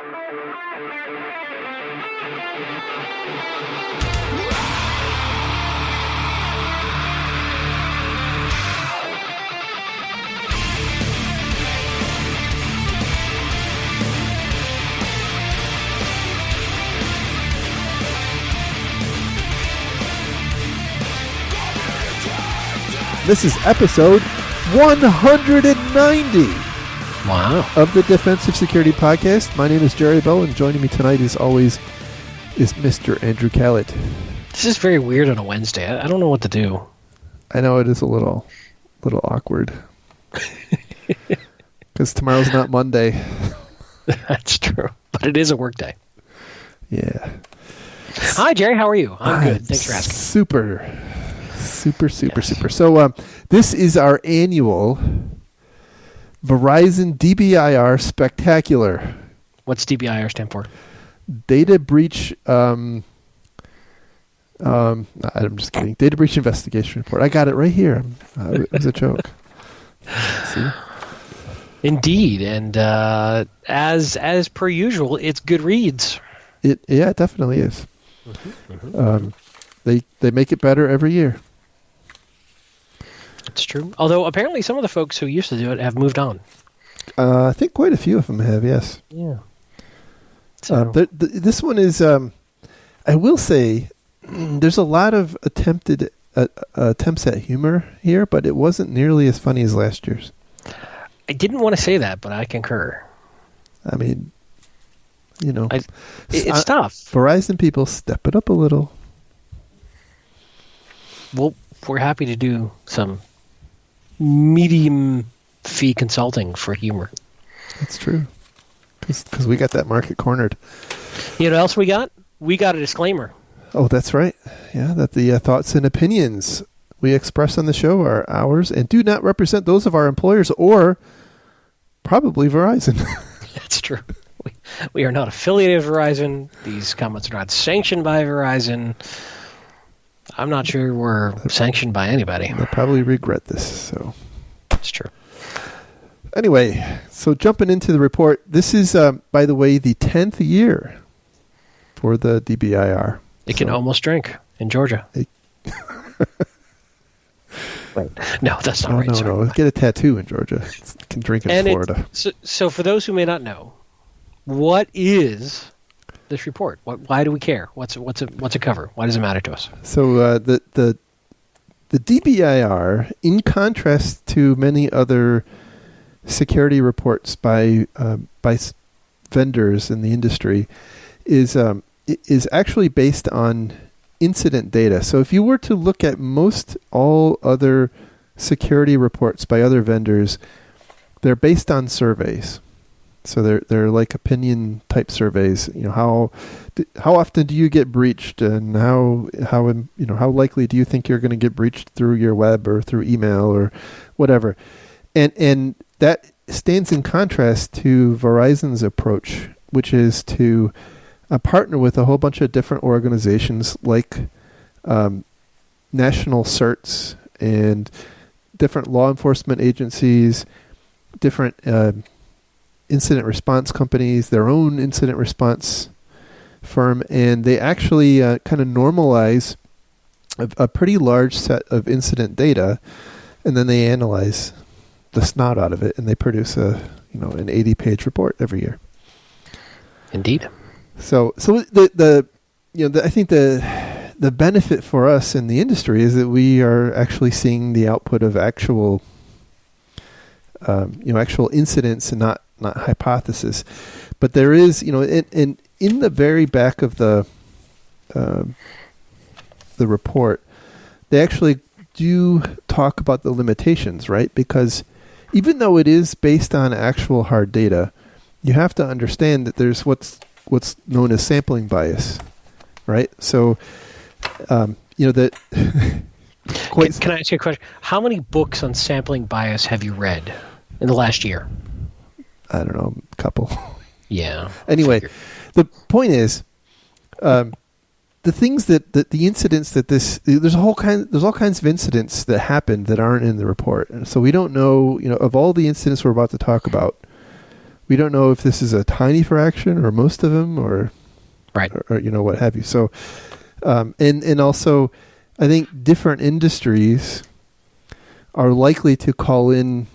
This is episode 190 of the Defensive Security Podcast. My name is Jerry Bell, and joining me tonight, as always, is Mr. Andrew Callett. This is very weird on a Wednesday. I don't know what to do. I know it is a little awkward. Because tomorrow's not Monday. That's true. But it is a work day. Yeah. Hi, Jerry. How are you? I'm good. Thanks for asking. Super. So this is our annual Verizon DBIR Spectacular. What's DBIR stand for? Data breach. I'm just kidding. Data breach investigation report. I got it right here. It was a joke. See? Indeed, and as per usual, it's good reads. It definitely is. They make it better every year. It's true. Although apparently some of the folks who used to do it have moved on. I think quite a few of them have. Yes. Yeah. So. This one is. I will say, there's a lot of attempts at humor here, but it wasn't nearly as funny as last year's. I didn't want to say that, but I concur. I mean, it's tough. Verizon people, step it up a little. Well, we're happy to do some medium fee consulting for humor. That's true. Because we got that market cornered. You know what else we got? We got a disclaimer. Oh, that's right. Yeah, that the thoughts and opinions we express on the show are ours and do not represent those of our employers or probably Verizon. That's true. We are not affiliated with Verizon. These comments are not sanctioned by Verizon. I'm not sure we're sanctioned by anybody. They'll probably regret this. So it's true. Anyway, so jumping into the report, this is, by the way, the 10th year for the DBIR. It can almost drink in Georgia. Wait, no, that's not right. No. Get a tattoo in Georgia. It can drink in Florida. So for those who may not know, what is this report? Why do we care? What's it cover? Why does it matter to us? So the DBIR, in contrast to many other security reports by vendors in the industry, is actually based on incident data. So if you were to look at most all other security reports by other vendors, they're based on surveys. So they're like opinion type surveys. How often do you get breached, and how likely do you think you're going to get breached through your web or through email or whatever, and that stands in contrast to Verizon's approach, which is to partner with a whole bunch of different organizations like national certs and different law enforcement agencies, different incident response companies, their own incident response firm, and they actually kind of normalize a pretty large set of incident data, and then they analyze the snot out of it, and they produce an 80-page report every year. Indeed. So I think the benefit for us in the industry is that we are actually seeing the output of actual incidents and not hypothesis. But there is, in the very back of the report, they actually do talk about the limitations, right? Because even though it is based on actual hard data, you have to understand that there's what's known as sampling bias, right? So, that. Can I ask you a question? How many books on sampling bias have you read in the last year? I don't know, a couple. Yeah. Anyway, the point is, the things that the incidents that there's all kinds of incidents that happened that aren't in the report, and so we don't know, of all the incidents we're about to talk about, we don't know if this is a tiny fraction or most of them or Right. or what have you. So, and also, I think different industries are likely to call in,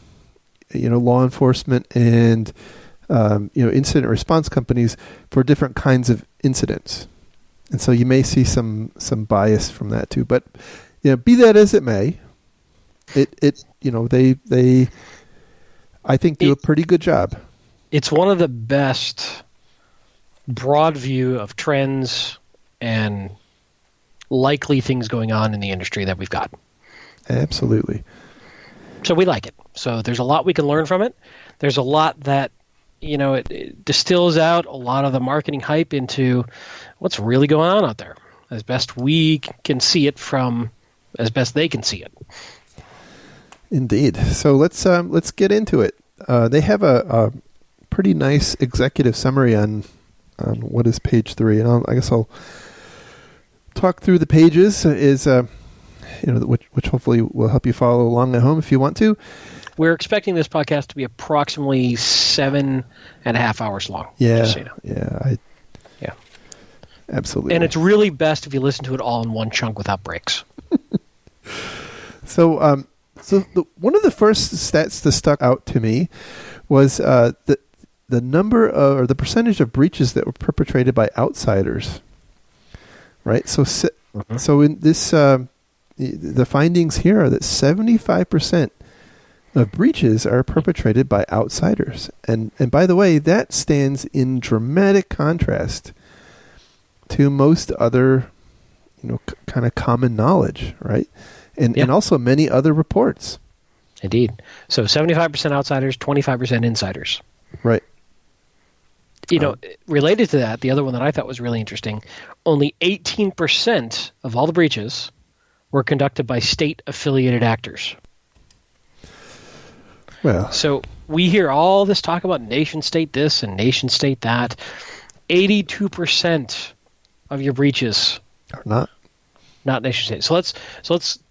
law enforcement and incident response companies for different kinds of incidents, and so you may see some bias from that too. But be that as it may, they I think do a pretty good job. It's one of the best broad view of trends and likely things going on in the industry that we've got. Absolutely. So we like it. So there's a lot we can learn from it. There's a lot that, it distills out a lot of the marketing hype into what's really going on out there as best we can see it from as best they can see it. Indeed. So let's get into it. They have a pretty nice executive summary on what is page 3, and I guess I'll talk through the pages. Which hopefully will help you follow along at home if you want to. We're expecting this podcast to be approximately 7.5 hours long. Yeah, just so you know. Yeah, absolutely. And it's really best if you listen to it all in one chunk without breaks. So one of the first stats that stuck out to me was the number or the percentage of breaches that were perpetrated by outsiders. Right. So so in this, the findings here are that 75% of breaches are perpetrated by outsiders, and by the way, that stands in dramatic contrast to most other, kind of common knowledge, right? And also many other reports. Indeed. So 75% outsiders, 25% insiders. Right. Related to that, the other one that I thought was really interesting, only 18% of all the breaches were conducted by state-affiliated actors. Well, so we hear all this talk about nation-state this and nation-state that. 82% of your breaches are not nation-state. So let's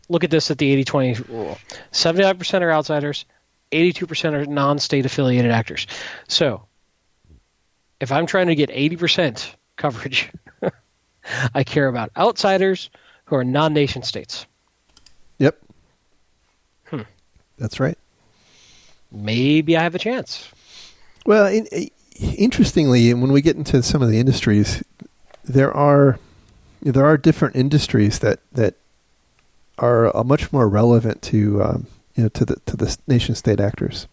look at this at the 80-20 rule. 75% are outsiders, 82% are non-state affiliated actors. So if I'm trying to get 80% coverage, I care about outsiders who are non-nation states. Yep. That's right. Maybe I have a chance. Well, interestingly, when we get into some of the industries, there are different industries that are much more relevant to to the nation state actors.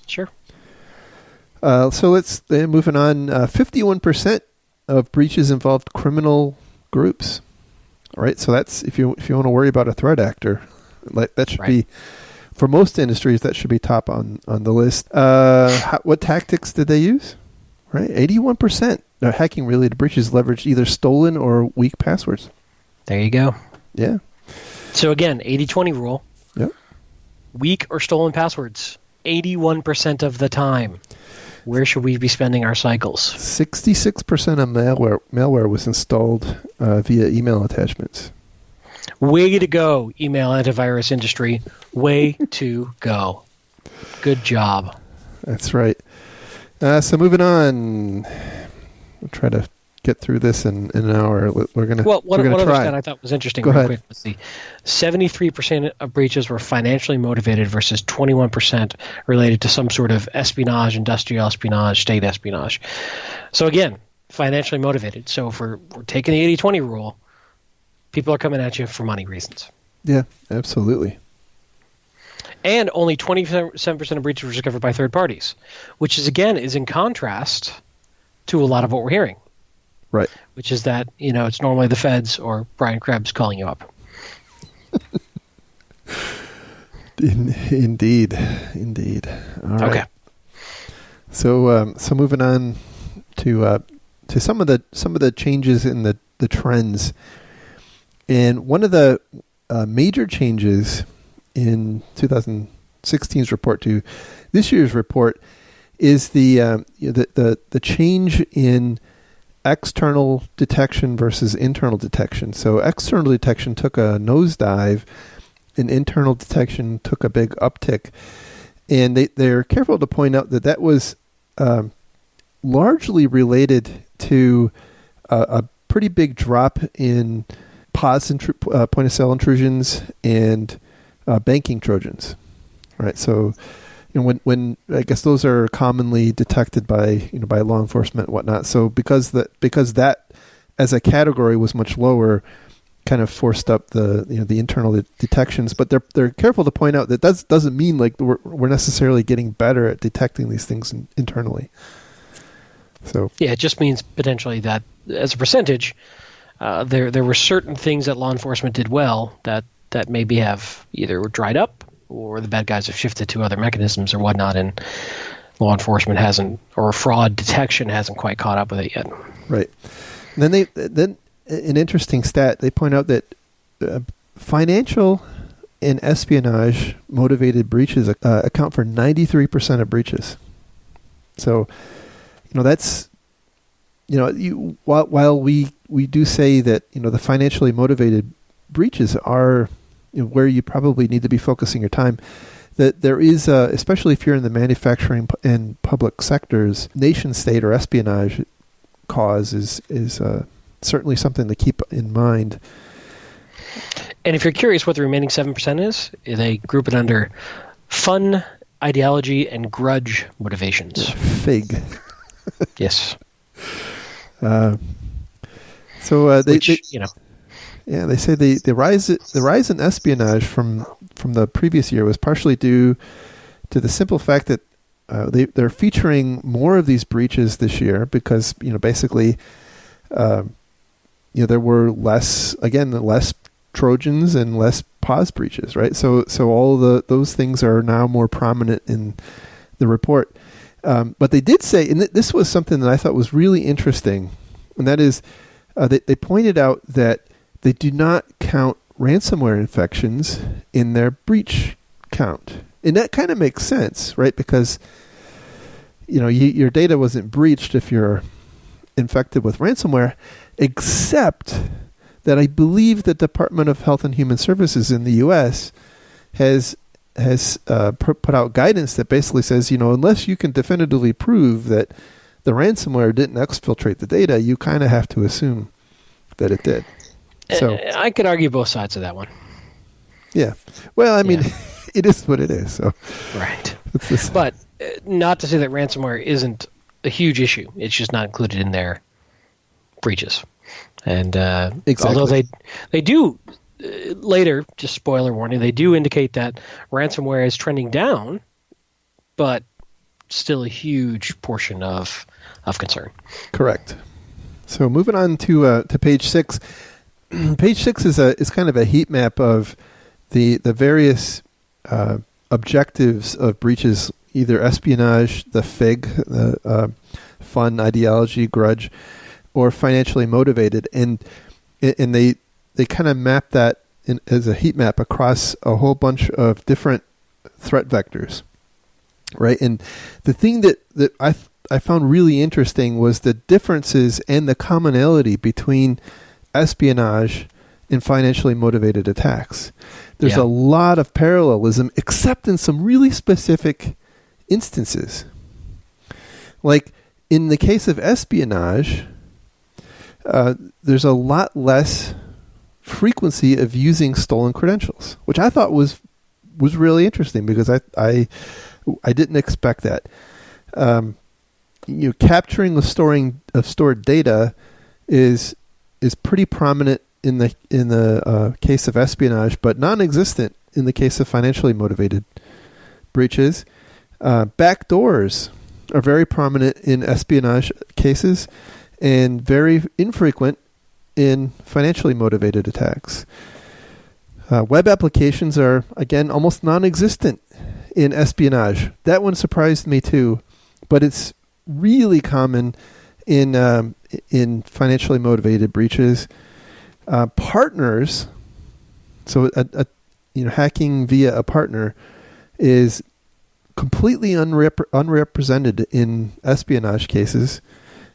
Sure. So let's moving on. 51% of breaches involved criminal groups. All right, so that's if you want to worry about a threat actor, that should be, for most industries, that should be top on the list. What tactics did they use? Right, 81% of hacking related breaches leveraged either stolen or weak passwords. There you go. Yeah. So again, 80-20 rule. Yep. Weak or stolen passwords, 81% of the time. Where should we be spending our cycles? 66% of malware was installed via email attachments. Way to go, email antivirus industry. Way to go. Good job. That's right. So moving on. We'll try to get through this in an hour. We're going to try. One other stat I thought was interesting quick was the 73% of breaches were financially motivated versus 21% related to some sort of espionage, industrial espionage, state espionage. So again, financially motivated. So if we're taking the 80-20 rule, people are coming at you for money reasons. Yeah, absolutely. And only 27% of breaches were discovered by third parties, which is in contrast to a lot of what we're hearing. Right. Which is that, it's normally the feds or Brian Krebs calling you up. Indeed. All right. Okay. So moving on to some of the changes in the trends, and one of the major changes in 2016's report to this year's report is the change in external detection versus internal detection. So external detection took a nosedive, and internal detection took a big uptick. And they're careful to point out that was largely related to a pretty big drop in POS point-of-sale intrusions and banking Trojans, right? So, when I guess those are commonly detected by law enforcement and whatnot. So because that as a category was much lower, kind of forced up the internal detections. But they're careful to point out that doesn't mean like we're necessarily getting better at detecting these things internally. So yeah, it just means potentially that as a percentage, there were certain things that law enforcement did well that maybe have either dried up or the bad guys have shifted to other mechanisms or whatnot, and law enforcement hasn't, or fraud detection hasn't quite caught up with it yet. Right. And then an interesting stat, they point out that financial and espionage motivated breaches account for 93% of breaches. So, that's, while we do say that, the financially motivated breaches are where you probably need to be focusing your time, that there is, especially if you're in the manufacturing and public sectors, nation state or espionage cause is certainly something to keep in mind. And if you're curious what the remaining 7% is, they group it under fun, ideology, and grudge motivations. FIG. Yes. They say the rise in espionage from the previous year was partially due to the simple fact that they're featuring more of these breaches this year because basically there were less Trojans and less POS breaches, right? So all those things are now more prominent in the report. But they did say, and this was something that I thought was really interesting, and that is they pointed out that they do not count ransomware infections in their breach count. And that kind of makes sense, right? Because, your data wasn't breached if you're infected with ransomware, except that I believe the Department of Health and Human Services in the U.S. has put out guidance that basically says, unless you can definitively prove that the ransomware didn't exfiltrate the data, you kind of have to assume that it did. So I could argue both sides of that one. Yeah. Well, I mean, it is what it is. So right. But not to say that ransomware isn't a huge issue. It's just not included in their breaches. And exactly. Although they do later, just spoiler warning, they do indicate that ransomware is trending down, but still a huge portion of concern. Correct. So moving on to page 6. Page 6 is kind of a heat map of the various objectives of breaches, either espionage, the FIG, the fun, ideology, grudge, or financially motivated, and they kind of map that as a heat map across a whole bunch of different threat vectors, right? And the thing that I found really interesting was the differences and the commonality between espionage and financially motivated attacks. There's a lot of parallelism, except in some really specific instances. Like in the case of espionage, there's a lot less frequency of using stolen credentials, which I thought was really interesting because I didn't expect that. Capturing the storing of stored data is pretty prominent in the case of espionage, but non-existent in the case of financially motivated breaches. Backdoors are very prominent in espionage cases and very infrequent in financially motivated attacks. Web applications are, again, almost non-existent in espionage. That one surprised me too, but it's really common in financially motivated breaches. Partners, so hacking via a partner is completely unrepresented in espionage cases,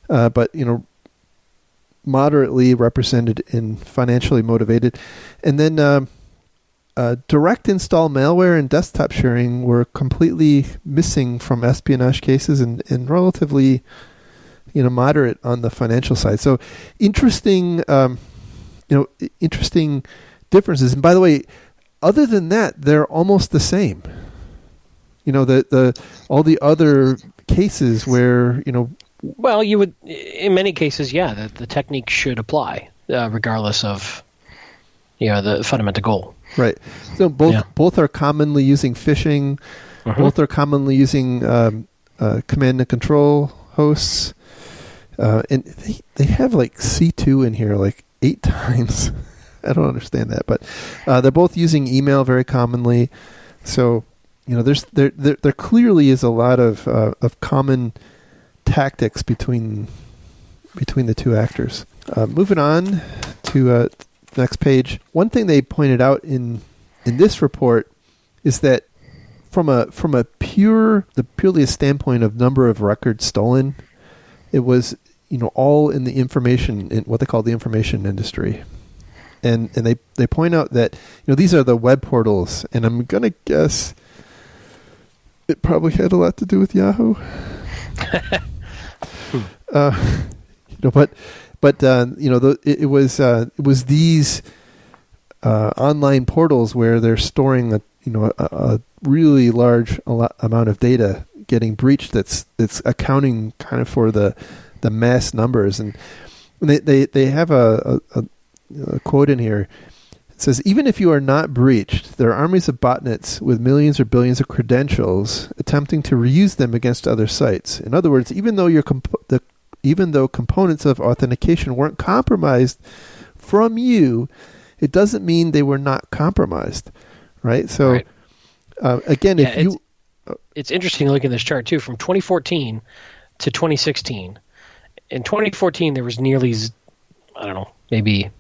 but moderately represented in financially motivated. And then direct install malware and desktop sharing were completely missing from espionage cases and relatively moderate on the financial side. So interesting, interesting differences. And by the way, other than that, they're almost the same. The all the other cases where, Well, you would, in many cases, yeah, the technique should apply, regardless of, the fundamental goal. Right. So both are commonly using phishing. Mm-hmm. Both are commonly using command and control hosts. And they have like C2 in here like 8 times. I don't understand that, but they're both using email very commonly. So, there clearly is a lot of common tactics between the two actors. Moving on to the next page. One thing they pointed out in this report is that from a purely a standpoint of number of records stolen, it was all in the information, in what they call the information industry. And they point out that these are the web portals, and I'm gonna guess it probably had a lot to do with Yahoo. It was these online portals where they're storing a really large amount of data getting breached. That's accounting kind of for the mass numbers, and they have a quote in here. It says, "Even if you are not breached, there are armies of botnets with millions or billions of credentials attempting to reuse them against other sites. In other words, even though components of authentication weren't compromised from you, it doesn't mean they were not compromised." Right? So, right. Again, it's interesting looking at this chart too. From 2014 to 2016, in 2014 there was nearly, maybe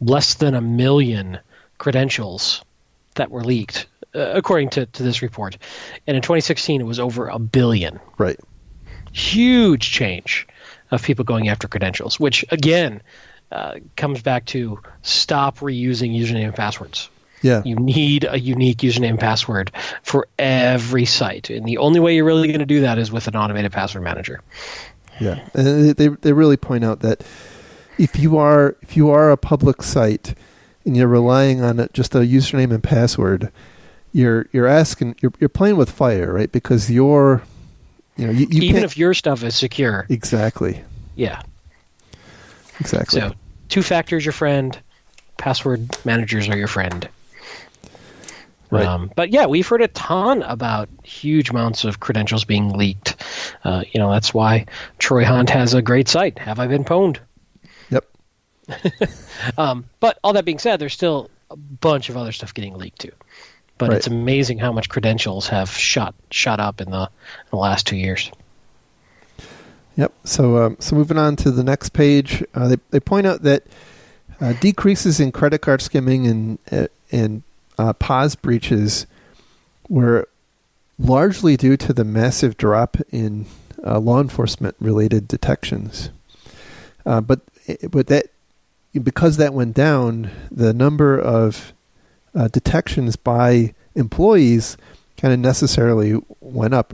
less than 1 million credentials that were leaked, according to this report. And in 2016, it was over 1 billion. Right. Huge change of people going after credentials, which, again, comes back to stop reusing username and passwords. Yeah. You need a unique username and password for every site. And the only way you're really going to do that is with an automated password manager. Yeah. And they really point out that if you are a public site and you're relying on just a username and password, you're playing with fire, right? Because you even if your stuff is secure. Exactly. Yeah. Exactly. So 2-factor is your friend. Password managers are your friend. Right. But yeah, we've heard a ton about huge amounts of credentials being leaked. That's why Troy Hunt has a great site. Have I been pwned? Yep. But all that being said, there's still a bunch of other stuff getting leaked too. But right. It's amazing how much credentials have shot up in the last 2 years. Yep. So moving on to the next page, they point out that decreases in credit card skimming and POS breaches were largely due to the massive drop in law enforcement related detections. But that, because that went down, the number of detections by employees kind of necessarily went up,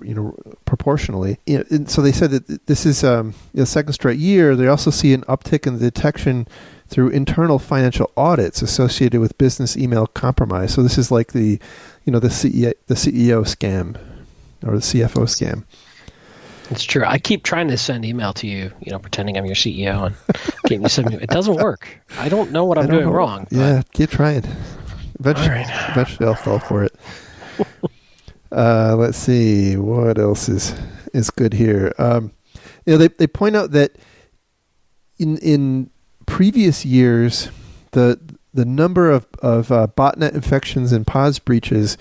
proportionally. And so they said that this is the second straight year. They also see an uptick in the detection through internal financial audits associated with business email compromise. So this is like the CEO scam or the CFO scam. It's true. I keep trying to send email to you, pretending I'm your CEO and getting you send me. It doesn't work. I don't know what I'm doing wrong. Yeah, keep trying. Eventually I'll fall for it. Let's see what else is good here. They point out that in previous years, the number of botnet infections and POS breaches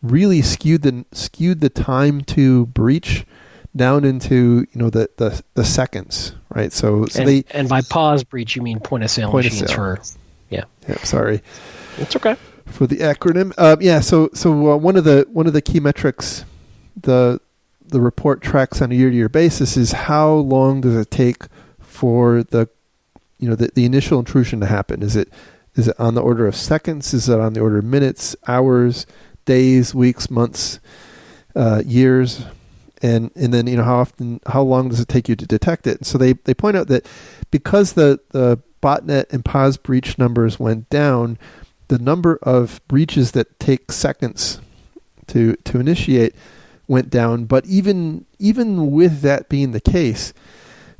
really skewed the time to breach down into the seconds, right? So and by POS breach you mean point of sale machines for yeah. Sorry, it's okay for the acronym. So one of the key metrics the report tracks on a year-to-year basis is how long does it take for the initial intrusion to happen. Is it on the order of seconds? Is it on the order of minutes, hours, days, weeks, months, years? and then how long does it take you to detect it? And so they point out that because the botnet and POS breach numbers went down, the number of breaches that take seconds to initiate went down. But even with that being the case,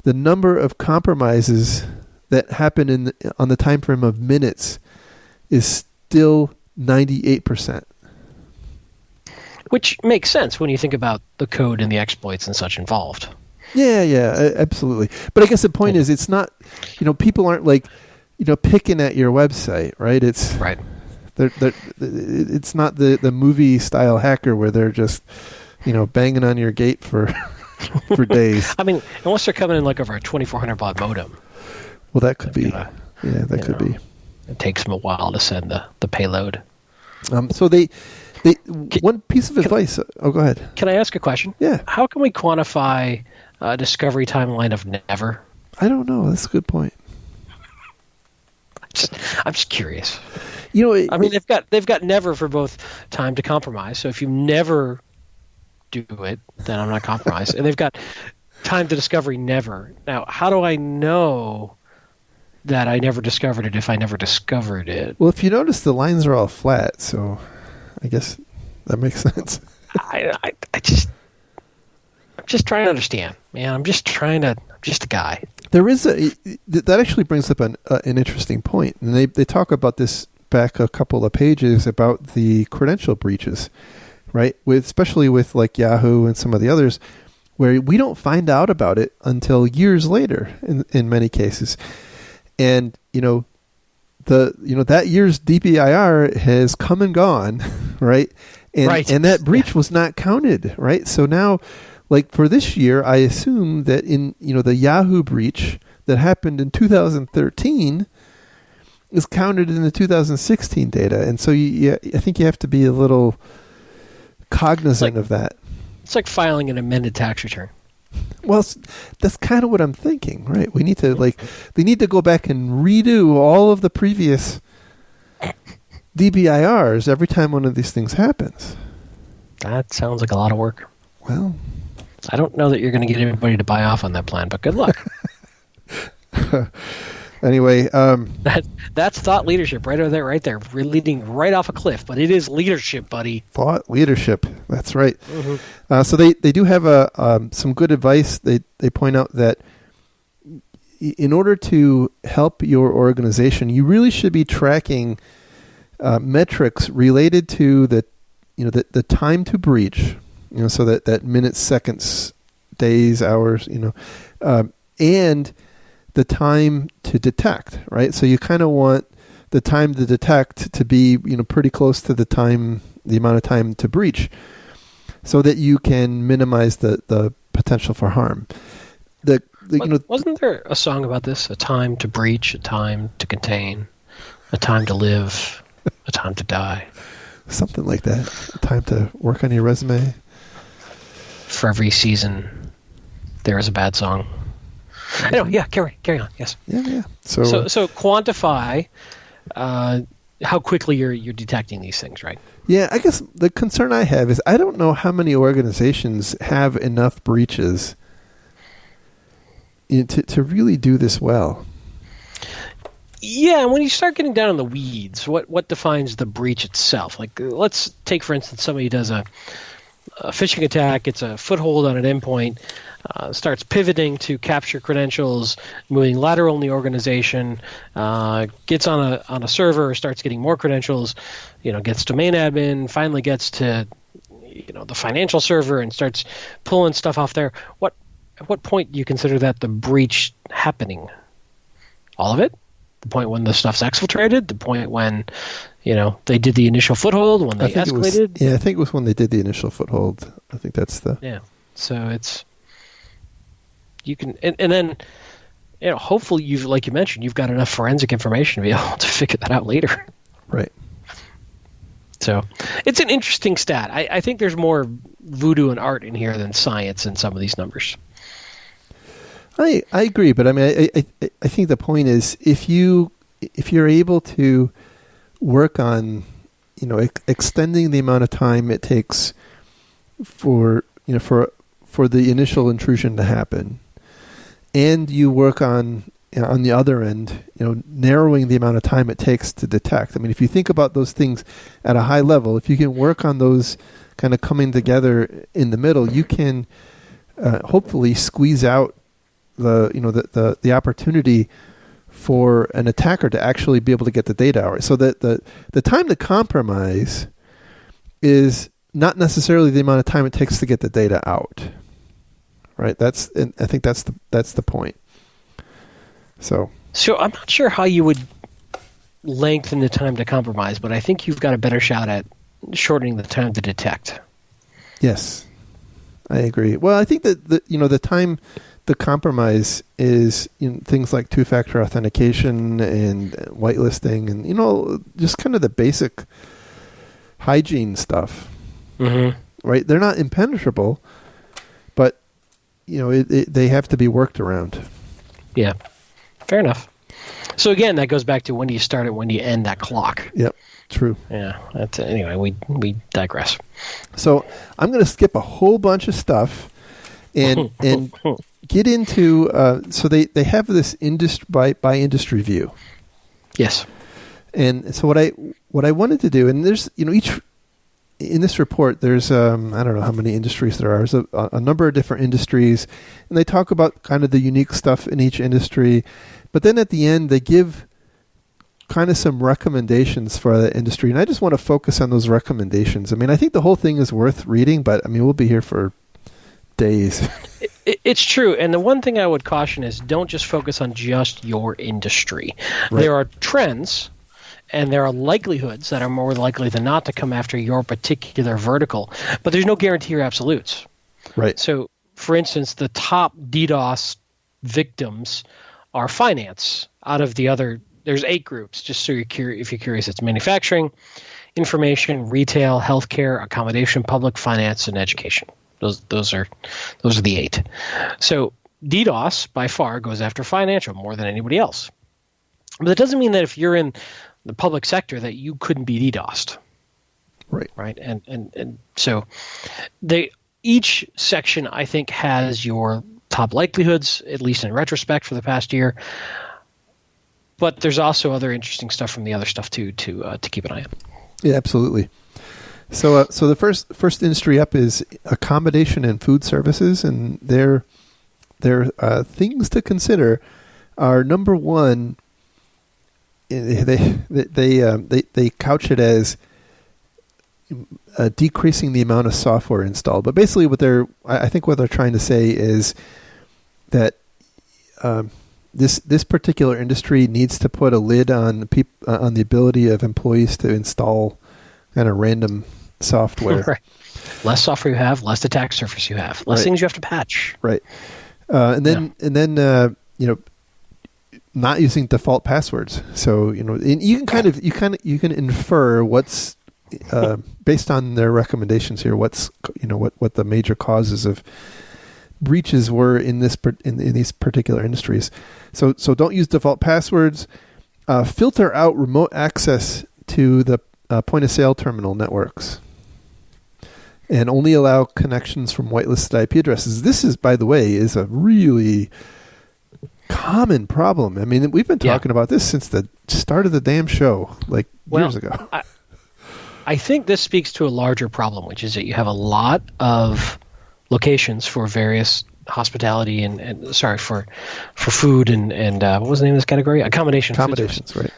the number of compromises that happen on the time frame of minutes is still 98%. Which makes sense when you think about the code and the exploits and such involved. Yeah, absolutely. But I guess the point is, it's not, people aren't like, picking at your website, right? It's right. It's not the movie style hacker where they're just, banging on your gate for days. I mean, unless they're coming in like over a 2400 baud modem. Well, that could be. That could be. It takes them a while to send the payload. So one piece of advice. Go ahead. Can I ask a question? Yeah. How can we quantify a discovery timeline of never? I don't know. That's a good point. I'm just curious. They've got never for both time to compromise. So if you never do it, then I'm not compromised. And they've got time to discovery never. Now, how do I know that I never discovered it if I never discovered it? Well, if you notice, the lines are all flat, so I guess that makes sense. I'm just trying to understand, man. I'm just a guy. There is that actually brings up an interesting point, and they talk about this back a couple of pages about the credential breaches, right? Especially with like Yahoo and some of the others, where we don't find out about it until years later in many cases. And that year's DBIR has come and gone, right? And that breach was not counted, right? So now, like for this year, I assume that in the Yahoo breach that happened in 2013 is counted in the 2016 data, and so I think you have to be a little cognizant of that. It's like filing an amended tax return. Well, that's kind of what I'm thinking, right? We need to they need to go back and redo all of the previous DBIRs every time one of these things happens. That sounds like a lot of work. Well, I don't know that you're going to get everybody to buy off on that plan, but good luck. Anyway, that's thought leadership right over there, right there. We're leading right off a cliff, but it is leadership, buddy. Thought leadership. That's right. Mm-hmm. So they do have some good advice. They point out that in order to help your organization, you really should be tracking metrics related to the time to breach. So that minutes, seconds, days, hours. And the time to detect, right? So you kind of want the time to detect to be, pretty close to the amount of time to breach, so that you can minimize the potential for harm. Wasn't there a song about this? A time to breach, a time to contain, a time to live, a time to die. Something like that. A time to work on your resume. For every season, there is a bad song. Anyway, yeah, carry on. Yes. Yeah. So quantify how quickly you're detecting these things, right? Yeah, I guess the concern I have is I don't know how many organizations have enough breaches to really do this well. Yeah, and when you start getting down in the weeds, what defines the breach itself? Like, let's take, for instance, somebody does a phishing attack, gets a foothold on an endpoint, starts pivoting to capture credentials, moving lateral in the organization, gets on a server, starts getting more credentials, gets domain admin, finally gets to the financial server and starts pulling stuff off there. At what point do you consider that the breach happening? All of it? The point when the stuff's exfiltrated? The point when they did the initial foothold, when they escalated? I think it was when they did the initial foothold. I think that's the... Yeah. So it's... You can... And then, hopefully, like you mentioned, you've got enough forensic information to be able to figure that out later. Right. So it's an interesting stat. I think there's more voodoo and art in here than science in some of these numbers. I agree, but I mean, I think the point is if you're able to work on, extending the amount of time it takes for for the initial intrusion to happen, and you work on the other end, narrowing the amount of time it takes to detect. I mean, if you think about those things at a high level, if you can work on those kind of coming together in the middle, you can hopefully squeeze out the opportunity for an attacker to actually be able to get the data out. So that the time to compromise is not necessarily the amount of time it takes to get the data out. Right? I think that's the point. So I'm not sure how you would lengthen the time to compromise, but I think you've got a better shot at shortening the time to detect. Yes, I agree. Well, I think that the time to compromise is things like two-factor authentication and whitelisting, and just kind of the basic hygiene stuff. Mm-hmm. Right? They're not impenetrable, but they have to be worked around. Yeah. Fair enough. So again, that goes back to when do you start it, when do you end that clock? Yep, true. Yeah. Anyway, we digress. So I'm going to skip a whole bunch of stuff and get into. So they have this industry by industry view. Yes. And so what I wanted to do, and there's each in this report, there's I don't know how many industries there are. There's a number of different industries, and they talk about kind of the unique stuff in each industry. But then at the end, they give kind of some recommendations for the industry, and I just want to focus on those recommendations. I mean, I think the whole thing is worth reading, but I mean, we'll be here for days. It's true, and the one thing I would caution is don't just focus on just your industry. Right. There are trends, and there are likelihoods that are more likely than not to come after your particular vertical, but there's no guarantee or absolutes. Right. So, for instance, the top DDoS victims are finance. Out of the other, there's 8 groups. Just so if you're curious, it's manufacturing, information, retail, healthcare, accommodation, public, finance, and education. Those are the 8. So DDoS by far goes after financial more than anybody else. But that doesn't mean that if you're in the public sector that you couldn't be DDoSed. Right. Right. And so each section, I think, has your top likelihoods, at least in retrospect for the past year. But there's also other interesting stuff from the other stuff too to keep an eye on. Yeah, absolutely. So the first industry up is accommodation and food services, and their things to consider are, number one, they couch it as decreasing the amount of software installed. But basically, what they're trying to say is that this particular industry needs to put a lid on the ability of employees to install kind of random software. Right. Less software you have, less attack surface you have, less things you have to patch. Right. And then not using default passwords. So and you can infer what's based on their recommendations here. What's what the major causes of breaches were in these particular industries. So don't use default passwords. Filter out remote access to the point of sale terminal networks, and only allow connections from whitelisted IP addresses. This is, by the way, is a really common problem. I mean, we've been talking about this since the start of the damn show, years ago. I think this speaks to a larger problem, which is that you have a lot of locations for various hospitality and for food and what was the name of this category? Accommodations, right.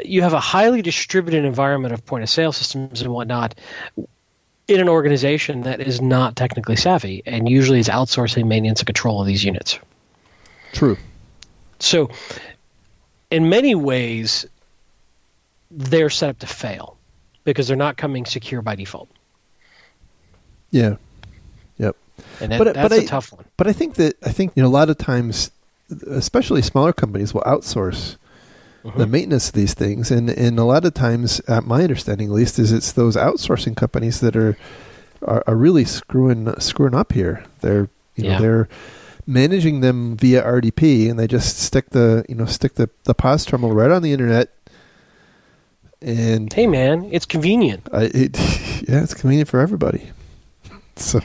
You have a highly distributed environment of point of sale systems and whatnot in an organization that is not technically savvy and usually is outsourcing maintenance and control of these units. True. So in many ways, they're set up to fail because they're not coming secure by default. Yeah. Yep. And that's a tough one. But I think a lot of times, especially smaller companies, will outsource the maintenance of these things, and a lot of times, my understanding at least, is it's those outsourcing companies that are really screwing up here. They're they're managing them via RDP, and they just stick the POS terminal right on the internet. And hey, man, it's convenient. It's convenient for everybody. So,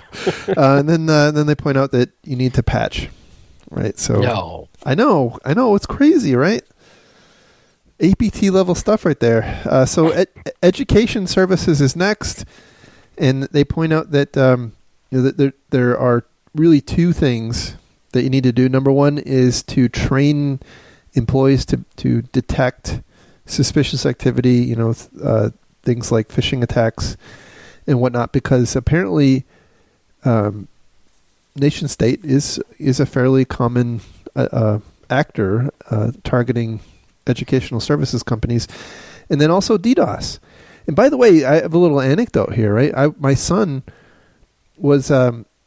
and then they point out that you need to patch, right? So no. I know, it's crazy, right? APT level stuff right there. So education services is next, and they point out that that there are really two things that you need to do. Number one is to train employees to detect suspicious activity, things like phishing attacks and whatnot, because apparently nation state is a fairly common actor targeting educational services companies, and then also DDoS. And by the way, I have a little anecdote here, right? My son was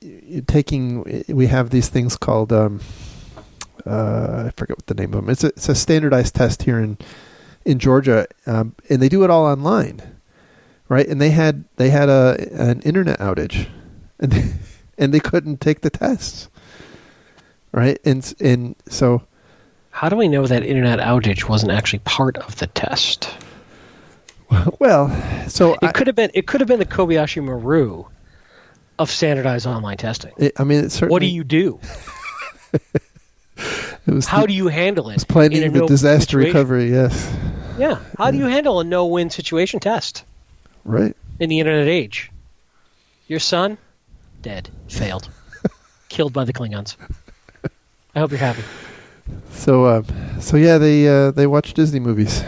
we have these things called I forget what the name of them. It's a standardized test here in Georgia, and they do it all online, right? And they had an internet outage, and they couldn't take the tests, right? And so, how do we know that internet outage wasn't actually part of the test? Well, so it could have been the Kobayashi Maru of standardized online testing. What do you do? How do you handle it? It's planning the disaster recovery. Yes. Yeah. How do you handle a no-win situation test? Right. In the internet age, your son, dead, failed, killed by the Klingons. I hope you're happy. So yeah, they watch Disney movies.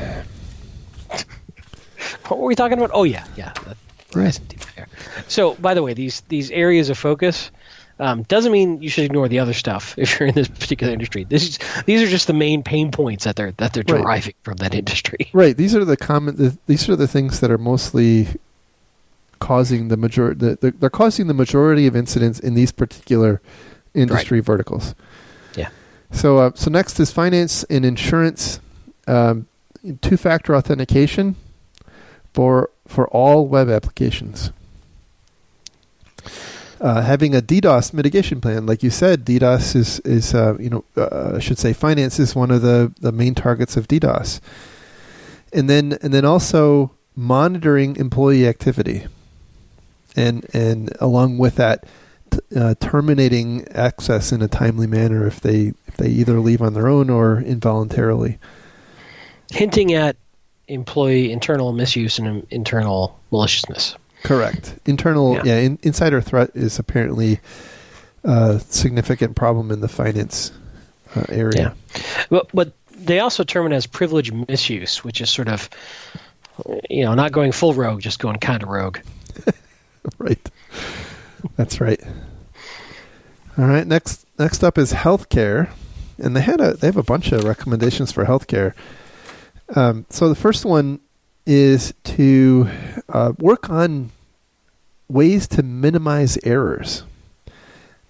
What were we talking about? Oh yeah. Right. So, by the way, these areas of focus doesn't mean you should ignore the other stuff if you're in this particular industry. These are just the main pain points that they're deriving from that industry. Right. These are the things that are mostly causing the majority. They're causing the majority of incidents in these particular industry verticals. Yeah. So next is finance and insurance, two-factor authentication for all web applications. Having a DDoS mitigation plan, like you said, DDoS is I should say finance is one of the main targets of DDoS, and then also monitoring employee activity, and along with that, terminating access in a timely manner if they either leave on their own or involuntarily. Hinting at employee internal misuse and internal maliciousness. Correct. Insider threat is apparently a significant problem in the finance area. Yeah. But they also term it as privilege misuse, which is sort of, not going full rogue, just going kind of rogue. Right. That's right. All right. Next up is healthcare, and they have a bunch of recommendations for healthcare. So the first one is to work on ways to minimize errors.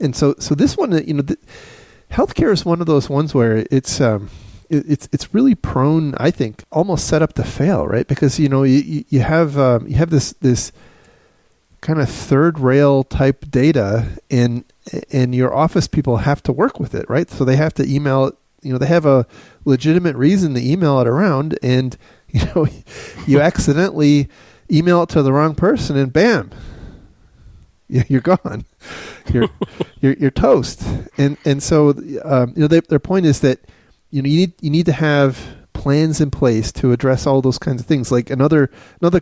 And so this one, healthcare is one of those ones where it's really prone, I think, almost set up to fail, right? Because you have this kind of third rail type data, and your office people have to work with it, right? So they have to email it. They have a legitimate reason to email it around, and you accidentally email it to the wrong person, and bam, you're gone. You're toast. And so their point is that you need to have plans in place to address all those kinds of things. Like another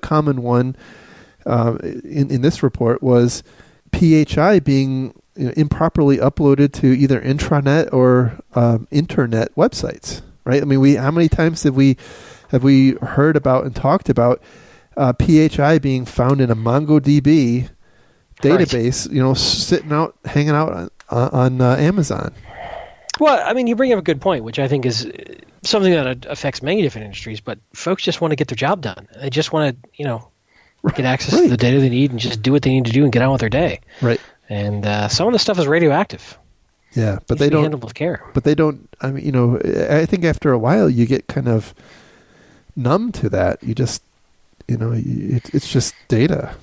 common one in this report was PHI being improperly uploaded to either intranet or internet websites, right? I mean, how many times have we heard about and talked about PHI being found in a MongoDB database, right, hanging out on Amazon? Well, I mean, you bring up a good point, which I think is something that affects many different industries, but folks just want to get their job done. They just want to, get access to the data they need and just do what they need to do and get on with their day. Right. And some of the stuff is radioactive. Yeah, but they don't handled with care. But they don't. I mean, I think after a while you get kind of numb to that. You just, it's just data.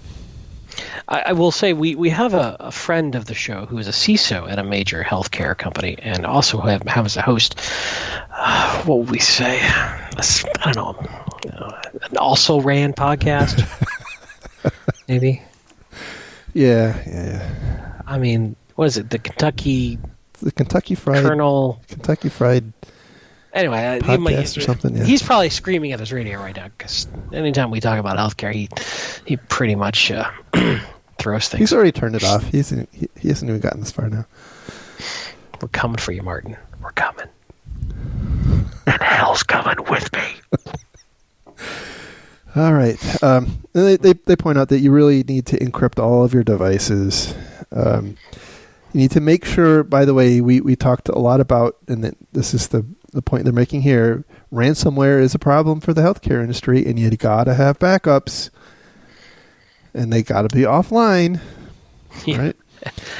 I will say we have a friend of the show who is a CISO at a major healthcare company, and also has a host. What would we say? I don't know. An also ran podcast, maybe. Yeah. I mean, what is it? The Kentucky Fried Colonel. Kentucky Fried. Anyway, podcast or something. Yeah. He's probably screaming at his radio right now because anytime we talk about healthcare, he pretty much throws things. He's already turned it off. He hasn't even gotten this far now. We're coming for you, Martin. We're coming. And hell's coming with me. All right. They point out that you really need to encrypt all of your devices. You need to make sure, by the way, we talked a lot about, and this is the point they're making here, ransomware is a problem for the healthcare industry, and you got to have backups, and they got to be offline, right?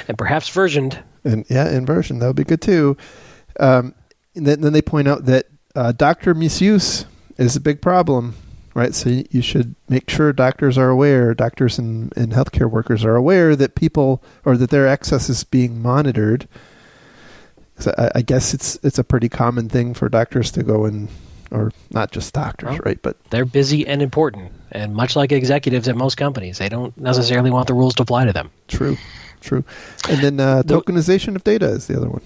And perhaps versioned. And versioned. That would be good too. And then they point out that doctor misuse is a big problem, right? So you should make sure doctors are aware, doctors and healthcare workers are aware that people, or that their access is being monitored. So I guess it's a pretty common thing for doctors to go in, or not just doctors, right? But they're busy and important, and much like executives at most companies, they don't necessarily want the rules to apply to them. True. And then tokenization of data is the other one.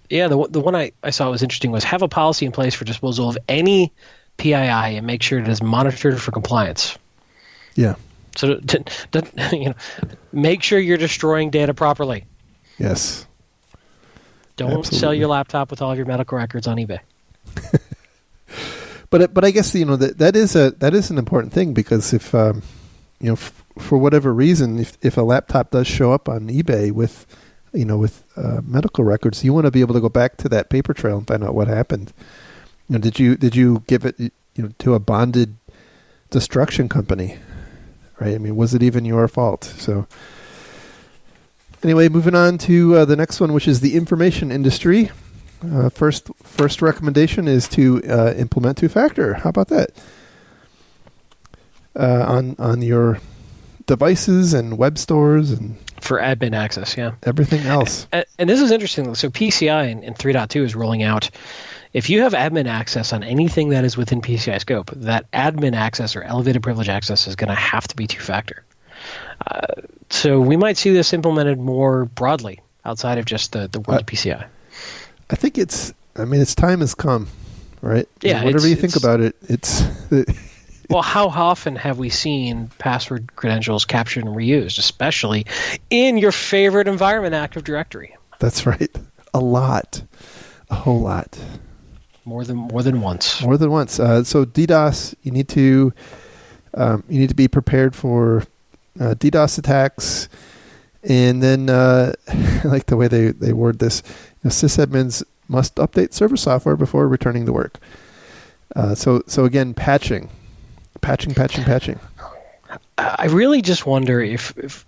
Yeah, the one I saw was interesting was have a policy in place for disposal of any PII and make sure it is monitored for compliance. Yeah. So make sure you're destroying data properly. Yes. Don't sell your laptop with all of your medical records on eBay. But I guess that is an important thing, because if for whatever reason, if a laptop does show up on eBay with medical records, you want to be able to go back to that paper trail and find out what happened. Did you give it to a bonded destruction company, right? I mean, was it even your fault? So anyway, moving on to the next one, which is the information industry. First recommendation is to implement two-factor. How about that? On your devices and web stores and for admin access, yeah. Everything else. And this is interesting. So PCI in 3.2 is rolling out, if you have admin access on anything that is within PCI scope, that admin access or elevated privilege access is going to have to be two-factor. So we might see this implemented more broadly outside of just the world of PCI. I think its time has come, right? Yeah. Whatever you think about it, it's... Well, how often have we seen password credentials captured and reused, especially in your favorite environment, Active Directory? That's right. A lot. A whole lot. More than once. More than once. So DDoS, you need to be prepared for DDoS attacks, and then I like the way they word this. Sysadmins must update server software before returning to work. So again, patching. I really just wonder if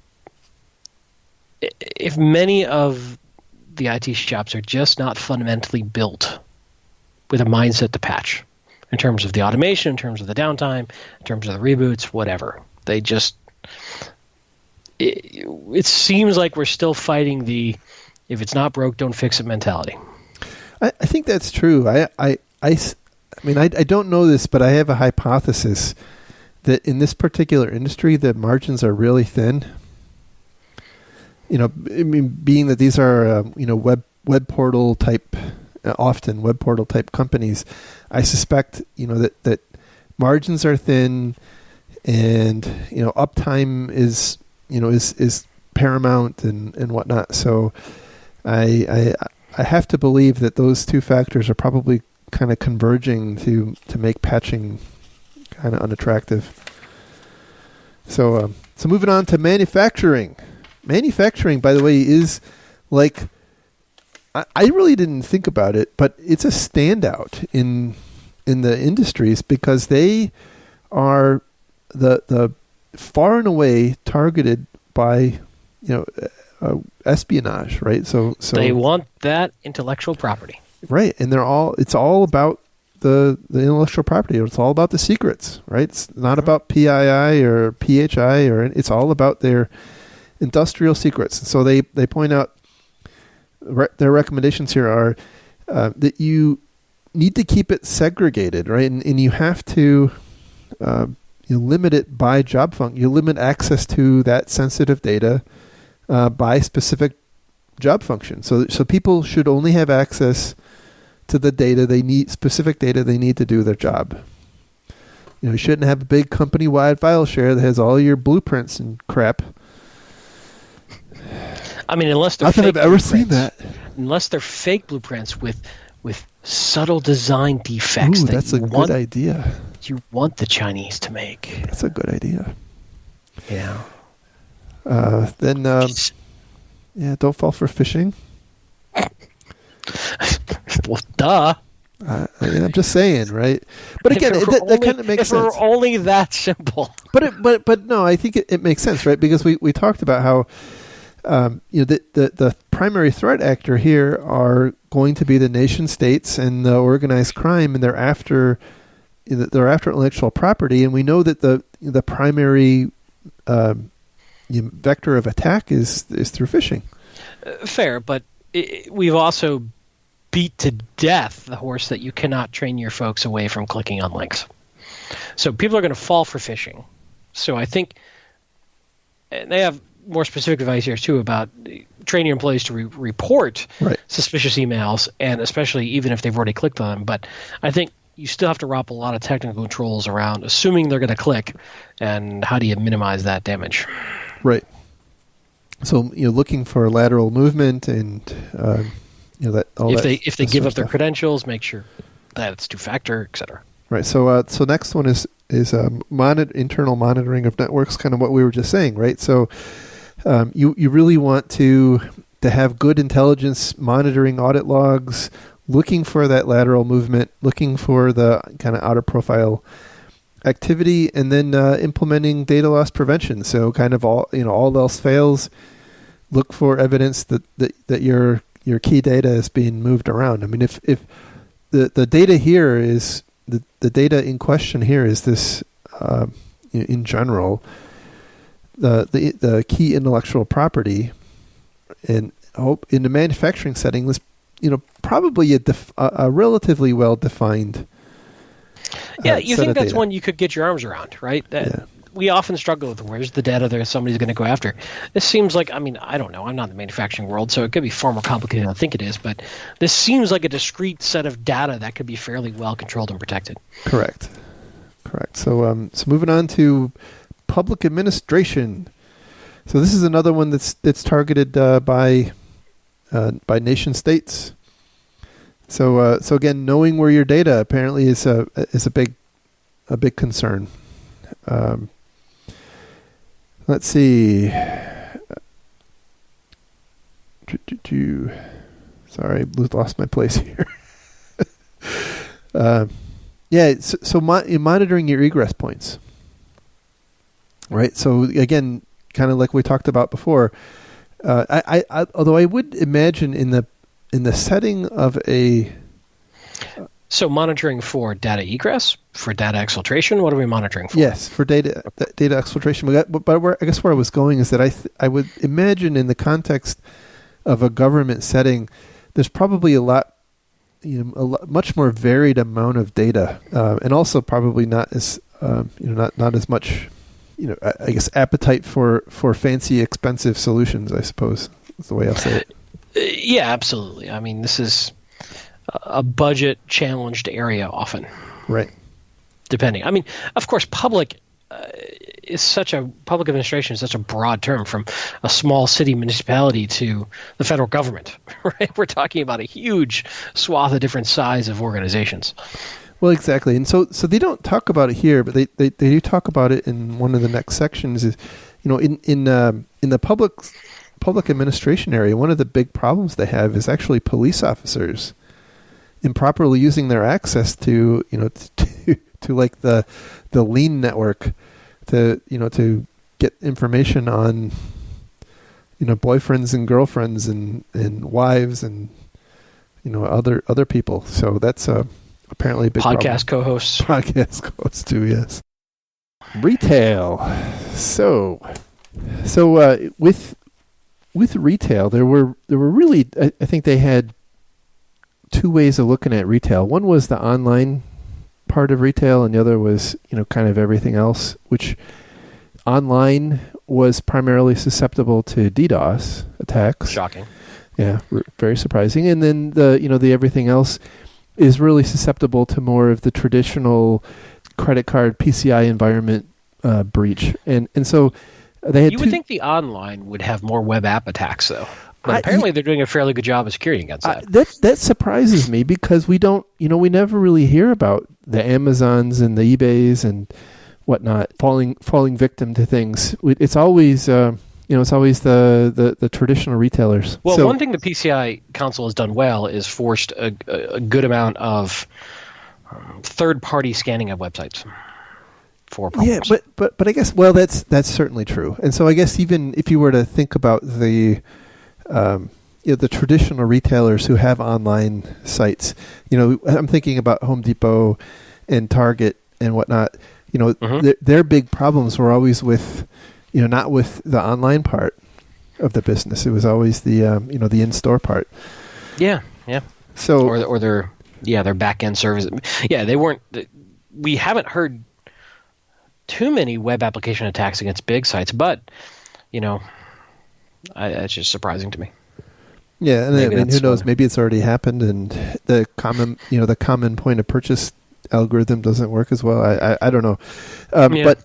many of the IT shops are just not fundamentally built with a mindset to patch, in terms of the automation, in terms of the downtime, in terms of the reboots, whatever. They just it seems like we're still fighting the if it's not broke, don't fix it mentality. I think that's true. I mean, I don't know this, but I have a hypothesis that in this particular industry, the margins are really thin. Being that these are, web portal type, often web portal type companies, I suspect, that margins are thin, and uptime is paramount and whatnot. So I have to believe that those two factors are probably kind of converging to make patching kind of unattractive. So moving on to manufacturing. Manufacturing, by the way, is like, I really didn't think about it, but it's a standout in the industries, because they are the far and away targeted by espionage, right? So they want that intellectual property. Right, and it's all about the intellectual property. It's all about the secrets, right? It's not about PII or PHI, it's all about their industrial secrets. And so they point out their recommendations here are that you need to keep it segregated, right? And you have to you limit it by job function. You limit access to that sensitive data by specific job function. So people should only have access to the data they need, specific data they need to do their job. You shouldn't have a big company-wide file share that has all your blueprints and crap. I mean, unless they're not that I've ever seen that. Unless they're fake blueprints with subtle design defects. Ooh, that's a good idea. You want the Chinese to make. That's a good idea. Yeah. Then, don't fall for phishing. Well, duh. I'm just saying, right? But again, that kind of makes sense. If it were only that simple. But no, I think it makes sense, right? Because we talked about how the primary threat actor here are going to be the nation states and the organized crime, and they're after intellectual property, and we know that the primary vector of attack is through phishing. Fair, but we've also beat to death the horse that you cannot train your folks away from clicking on links. So people are going to fall for phishing. So I think they have more specific advice here too about training your employees to report suspicious emails, and especially even if they've already clicked on them. But I think you still have to wrap a lot of technical controls around assuming they're going to click, and how do you minimize that damage? Right. So looking for lateral movement and that if they give up their credentials, make sure that it's two-factor, etc. Right. So next one is internal monitoring of networks, kind of what we were just saying, right? So you really want to have good intelligence monitoring audit logs, looking for that lateral movement, looking for the kind of outer profile activity, and then implementing data loss prevention. So kind of all else fails, look for evidence that your key data is being moved around. I mean, if the data here is the data in question here is this in general the key intellectual property, and in the manufacturing setting, this probably a relatively well defined. Yeah, you think that's one you could get your arms around, right? We often struggle with where's the data that somebody's going to go after. This seems like, I don't know, I'm not in the manufacturing world, so it could be far more complicated than I think it is, but this seems like a discrete set of data that could be fairly well controlled and protected. Correct. So moving on to public administration. So this is another one that's targeted by nation states. So again, knowing where your data apparently is a big concern. Let's see. Sorry, lost my place here. So monitoring your egress points. Right. So again, kind of like we talked about before. Although I would imagine in the setting of a. So monitoring for data egress, for data exfiltration. What are we monitoring for? Yes, for data exfiltration. But I guess where I was going is that I would imagine in the context of a government setting, there's probably a much more varied amount of data, and also probably not as not as much, I guess appetite for fancy, expensive solutions. I suppose is the way I'll say it. Yeah, absolutely. I mean, this is a budget challenged area often. Right. Depending. I mean, of course, public administration is such a broad term, from a small city municipality to the federal government, right? We're talking about a huge swath of different size of organizations. Well, exactly. And so they don't talk about it here, but they do talk about it in one of the next sections is, in the public administration area, one of the big problems they have is actually police officers improperly using their access to like the lean network to get information on boyfriends and girlfriends and wives and other people. So that's apparently a big podcast problem. Podcast co-hosts too, yes. Retail. So with retail, there were really, I think they had two ways of looking at retail. One was the online part of retail, and the other was, kind of everything else, which online was primarily susceptible to DDoS attacks. Shocking. Yeah, very surprising. And then the everything else is really susceptible to more of the traditional credit card PCI environment breach. And so they had You would think the online would have more web app attacks, though. But apparently they're doing a fairly good job of security against that. That surprises me because we don't, we never really hear about the Amazons and the eBays and whatnot falling victim to things. It's always, it's always the traditional retailers. Well, one thing the PCI Council has done well is forced a good amount of third-party scanning of websites for problems. Yeah, but I guess that's certainly true. And so I guess even if you were to think about the the traditional retailers who have online sites, I'm thinking about Home Depot and Target and whatnot. Their big problems were always with, not with the online part of the business. It was always the the in-store part. Yeah. So or their back end service. Yeah, they weren't. We haven't heard too many web application attacks against big sites, but it's just surprising to me. Yeah, and who knows? Maybe it's already happened, and the common point of purchase algorithm doesn't work as well. I don't know, but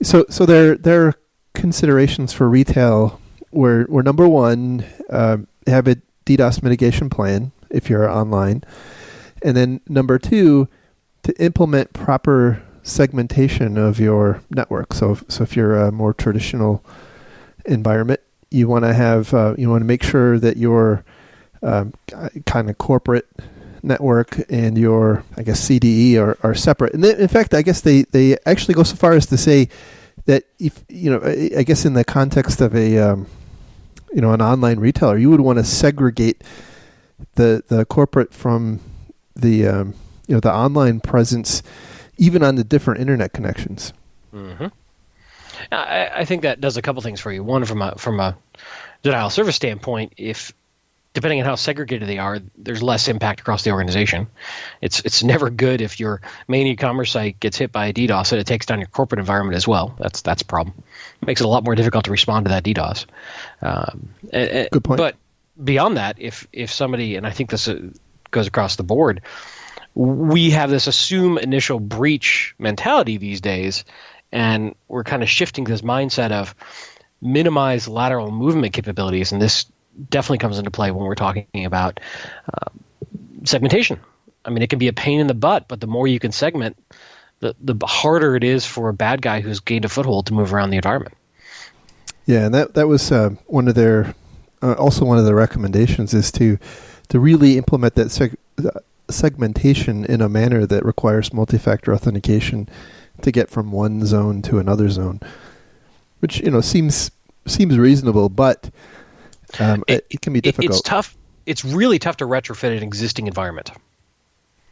so their considerations for retail were number one, have a DDoS mitigation plan if you're online, and then number two, to implement proper segmentation of your network. So if you're a more traditional environment, you want to have you want to make sure that your kind of corporate network and your, I guess, CDE are separate. And in fact, I guess they actually go so far as to say that if I guess in the context of a an online retailer, you would want to segregate the corporate from the the online presence, even on the different internet connections. Mm-hmm. I think that does a couple things for you. One, from a denial of service standpoint, if depending on how segregated they are, there's less impact across the organization. It's never good if your main e-commerce site gets hit by a DDoS and it takes down your corporate environment as well. That's a problem. It makes it a lot more difficult to respond to that DDoS. Good point. But beyond that, if somebody, and I think this goes across the board, we have this assume initial breach mentality these days, and we're kind of shifting this mindset of minimize lateral movement capabilities, and this definitely comes into play when we're talking about segmentation. I mean, it can be a pain in the butt, but the more you can segment, the harder it is for a bad guy who's gained a foothold to move around the environment. Yeah, and that was one of their also one of the recommendations is to really implement that segmentation in a manner that requires multi-factor authentication to get from one zone to another zone, which seems reasonable, but it can be difficult. It's tough. It's really tough to retrofit an existing environment.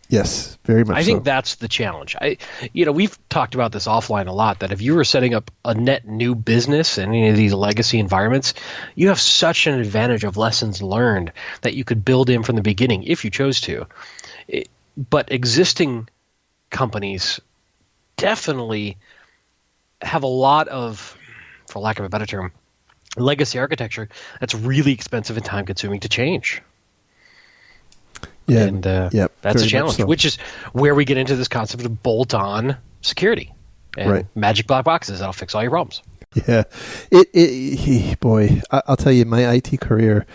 Yes, very much. I think that's the challenge. We've talked about this offline a lot, that if you were setting up a net new business in any of these legacy environments, you have such an advantage of lessons learned that you could build in from the beginning if you chose to. But existing companies definitely have a lot of, for lack of a better term, legacy architecture that's really expensive and time-consuming to change. Yeah, and that's a challenge, which is where we get into this concept of bolt-on security and magic black boxes that'll fix all your problems. Yeah, boy, I'll tell you, my IT career,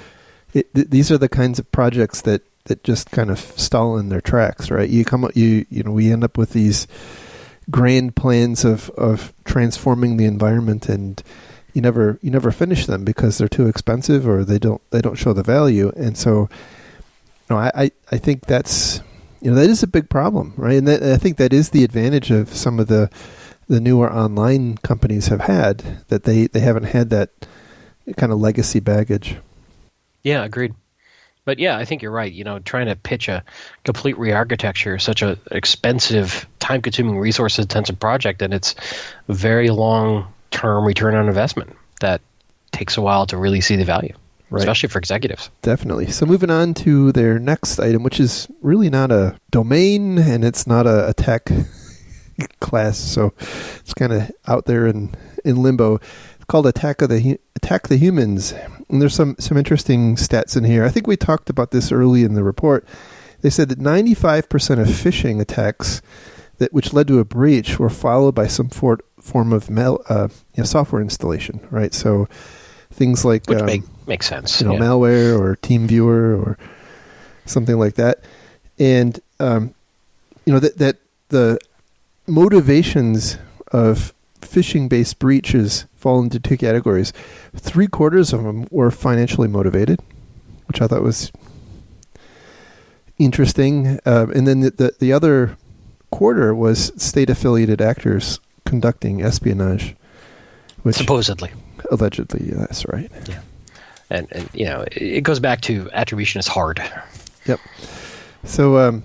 these are the kinds of projects that just kind of stall in their tracks, right? We end up with these grand plans of transforming the environment, and you never finish them because they're too expensive or they don't show the value. And so I think that's that is a big problem, right? And I think that is the advantage of some of the newer online companies have had, that they haven't had that kind of legacy baggage. Yeah, agreed. But yeah, I think you're right. Trying to pitch a complete re-architecture is such an expensive, time-consuming, resource-intensive project, and it's very long-term return on investment that takes a while to really see the value. Right. Especially for executives. Definitely. So moving on to their next item, which is really not a domain and it's not a attack class, so it's kind of out there in limbo. It's called Attack the Humans, and there's some interesting stats in here. I think we talked about this early in the report. They said that 95% of phishing attacks which led to a breach were followed by some form of software installation, right? So things like which makes sense, malware or TeamViewer or something like that, and that the motivations of phishing-based breaches fall into two categories. 3/4 of them were financially motivated, which I thought was interesting, and then the other quarter was state-affiliated actors conducting espionage, which supposedly, allegedly, that's right. Yeah, and it goes back to attribution is hard. Yep. So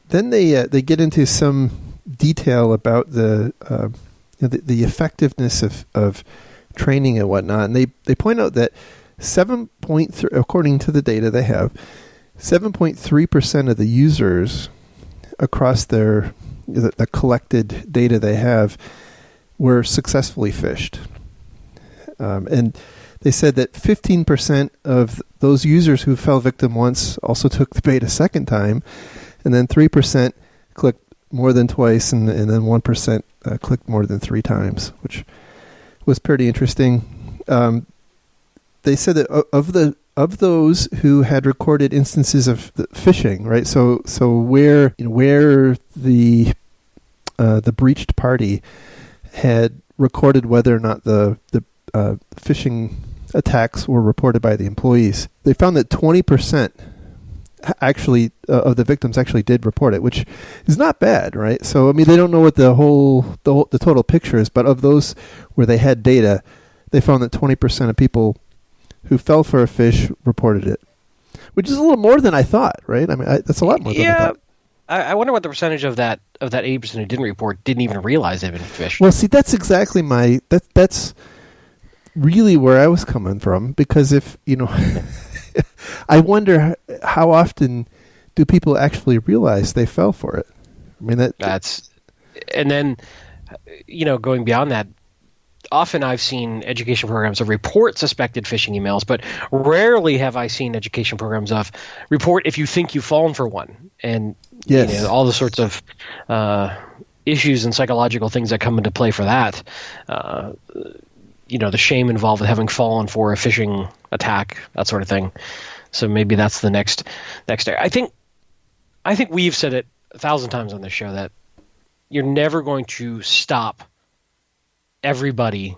then they get into some detail about the effectiveness of training and whatnot, and they point out that 7.3, according to the data they have, 7.3% of the users across the collected data they have were successfully phished. And they said that 15% of those users who fell victim once also took the bait a second time, and then 3% clicked more than twice, and then 1% clicked more than 3 times, which was pretty interesting. They said that of those who had recorded instances of phishing, right? So where the breached party had recorded whether or not the phishing attacks were reported by the employees, they found that 20% actually of the victims actually did report it, which is not bad, right? So I mean, they don't know what the total picture is, but of those where they had data, they found that 20% of people who fell for a phish reported it, which is a little more than I thought, right? I mean, that's a lot more than I thought. I wonder what the percentage of that 80% who didn't report didn't even realize they'd been phished. Well, see, that's exactly that's really where I was coming from, because if, I wonder how often do people actually realize they fell for it? I mean, and then, going beyond that, often I've seen education programs of report suspected phishing emails, but rarely have I seen education programs of report if you think you've fallen for one. And yes, all the sorts of issues and psychological things that come into play for that. The shame involved with having fallen for a phishing attack, that sort of thing. So maybe that's the next area. I think we've said it 1,000 times on this show that you're never going to stop everybody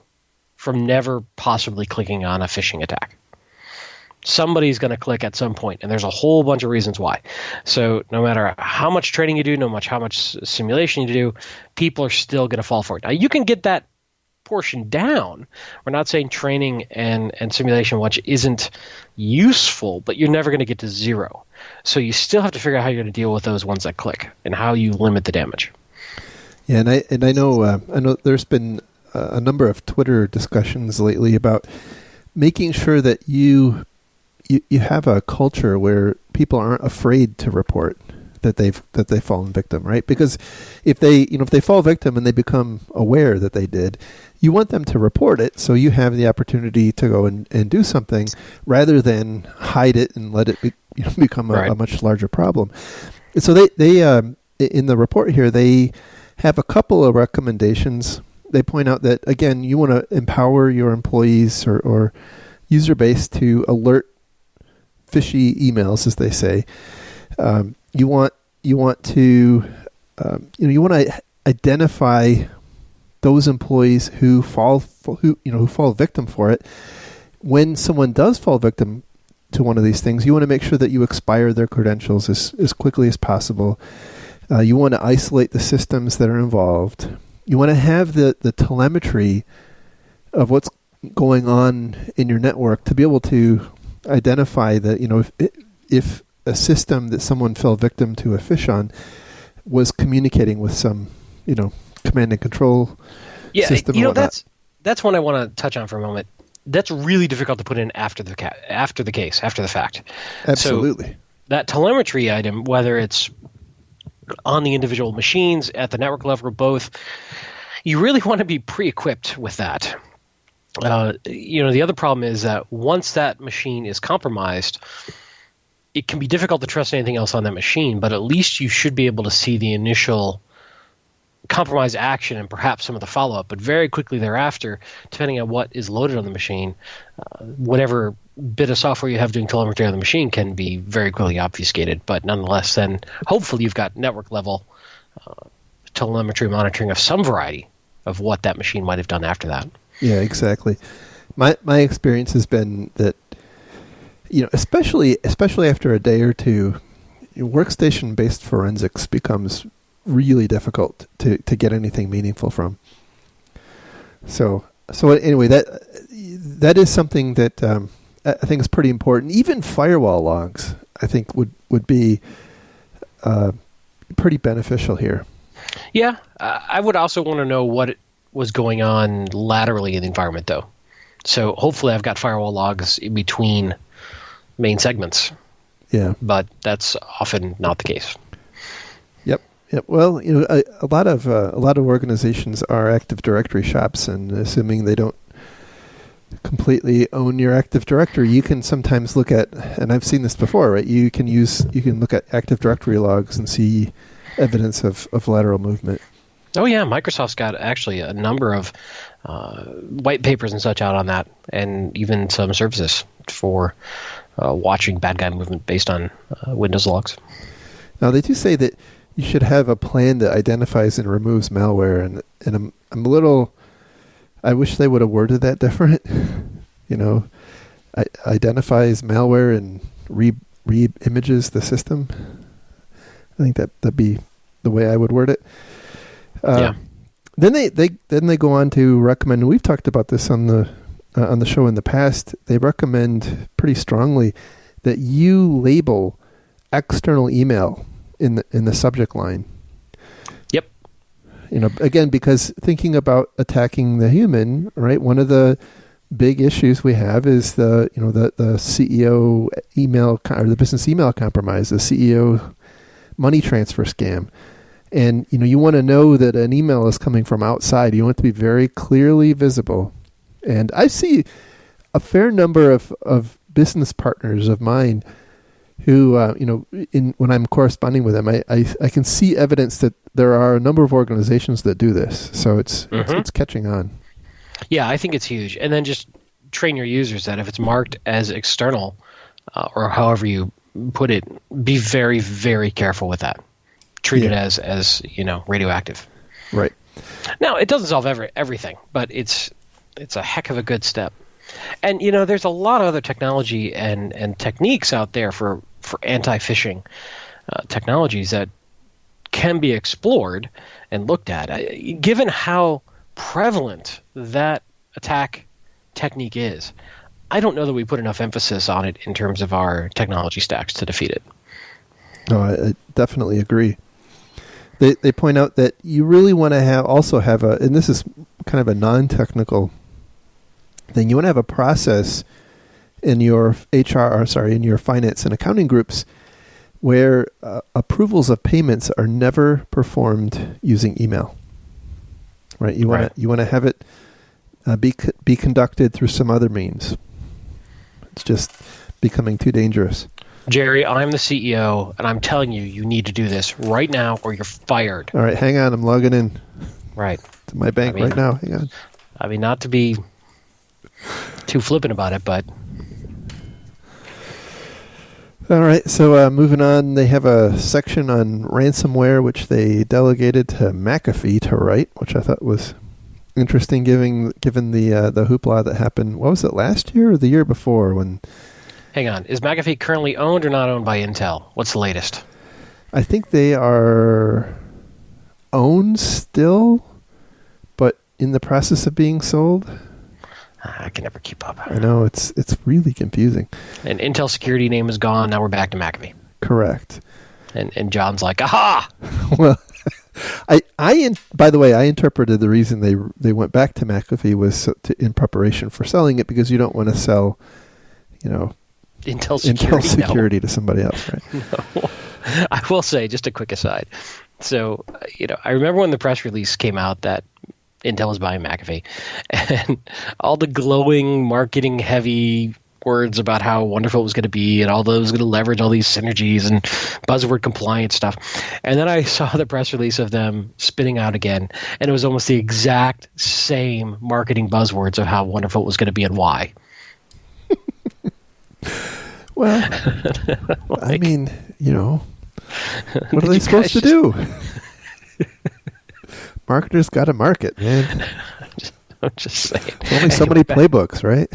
from never possibly clicking on a phishing attack. Somebody's going to click at some point, and there's a whole bunch of reasons why. So no matter how much training you do, how much simulation you do, people are still going to fall for it. Now, you can get that portion down. We're not saying training and simulation watch isn't useful, but you're never going to get to zero. So you still have to figure out how you're going to deal with those ones that click and how you limit the damage. Yeah, and I know there's been a number of Twitter discussions lately about making sure that you have a culture where people aren't afraid to report that they've fallen victim, right? Because if they fall victim and they become aware that they did, you want them to report it so you have the opportunity to go and do something rather than hide it and let it become a much larger problem. And so they in the report here, they have a couple of recommendations. They point out that, again, you want to empower your employees or user base to alert fishy emails, as they say. You want to identify those employees who fall victim for it. When someone does fall victim to one of these things, you want to make sure that you expire their credentials as quickly as possible. You want to isolate the systems that are involved. You want to have the telemetry of what's going on in your network to be able to identify that, if a system that someone fell victim to a phish on was communicating with some, command and control system. That's one I want to touch on for a moment. that's really difficult to put in after the fact. Absolutely. So that telemetry item, whether it's on the individual machines, at the network level, or both, you really want to be pre-equipped with that. The other problem is that once that machine is compromised, it can be difficult to trust anything else on that machine, but at least you should be able to see the initial compromise action and perhaps some of the follow-up. But very quickly thereafter, depending on what is loaded on the machine, whatever bit of software you have doing telemetry on the machine can be very quickly obfuscated. But nonetheless, then hopefully you've got network-level telemetry monitoring of some variety of what that machine might have done after that. Yeah, exactly. My experience has been that, especially after a day or two, workstation-based forensics becomes really difficult to get anything meaningful from. So anyway, that is something that I think is pretty important. Even firewall logs, I think, would be pretty beneficial here. Yeah, I would also want to know what was going on laterally in the environment, though. So hopefully I've got firewall logs in between main segments. Yeah. But that's often not the case. Yep. Well, a lot of organizations are Active Directory shops, and assuming they don't completely own your Active Directory, you can sometimes look at, and I've seen this before, right? You can look at Active Directory logs and see evidence of lateral movement. Oh yeah, Microsoft's got actually a number of white papers and such out on that, and even some services for watching bad guy movement based on Windows logs. Now they do say that you should have a plan that identifies and removes malware, and I'm a little. I wish they would have worded that different. Identifies malware and re-images the system. I think that'd be the way I would word it. Yeah. Then they go on to recommend. And we've talked about this on the show in the past. They recommend pretty strongly that you label external email in the subject line. Yep. Again, because thinking about attacking the human, right? One of the big issues we have is the CEO email or the business email compromise, the CEO money transfer scam. And, you want to know that an email is coming from outside. You want it to be very clearly visible. And I see a fair number of business partners of mine who, when I'm corresponding with them, I can see evidence that there are a number of organizations that do this. So it's catching on. Yeah, I think it's huge. And then just train your users that if it's marked as external, or however you put it, be very, very careful with that. Treat it as radioactive. Right. Now, it doesn't solve everything, but it's a heck of a good step. And there's a lot of other technology and techniques out there for anti-phishing technologies that can be explored and looked at. Given how prevalent that attack technique is, I don't know that we put enough emphasis on it in terms of our technology stacks to defeat it. No, I definitely agree. They point out that you really want to have and this is kind of a non-technical thing. You want to have a process in your in your finance and accounting groups where approvals of payments are never performed using email. Right? You want to have it be conducted through some other means. It's just becoming too dangerous. Jerry, I'm the CEO, and I'm telling you, you need to do this right now or you're fired. All right, hang on. I'm logging in. Right. To my bank right now. Hang on. I mean, not to be too flippant about it, but... All right, so moving on, they have a section on ransomware, which they delegated to McAfee to write, which I thought was interesting, given the hoopla that happened. What was it, last year or the year before when... Hang on. Is McAfee currently owned or not owned by Intel? What's the latest? I think they are owned still, but in the process of being sold. I can never keep up. I know, it's really confusing. And Intel security name is gone. Now we're back to McAfee. Correct. And John's like, aha! Well, By the way, I interpreted the reason they went back to McAfee was in preparation for selling it, because you don't want to sell, Intel security to somebody else, right? No. I will say, just a quick aside. So, I remember when the press release came out that Intel was buying McAfee, and all the glowing, marketing-heavy words about how wonderful it was going to be, and all those going to leverage all these synergies and buzzword compliance stuff. And then I saw the press release of them spinning out again, and it was almost the exact same marketing buzzwords of how wonderful it was going to be and why. Well, I mean, what are they supposed to do? Marketers got to market, man. I'm just saying. There's only so many playbooks, right?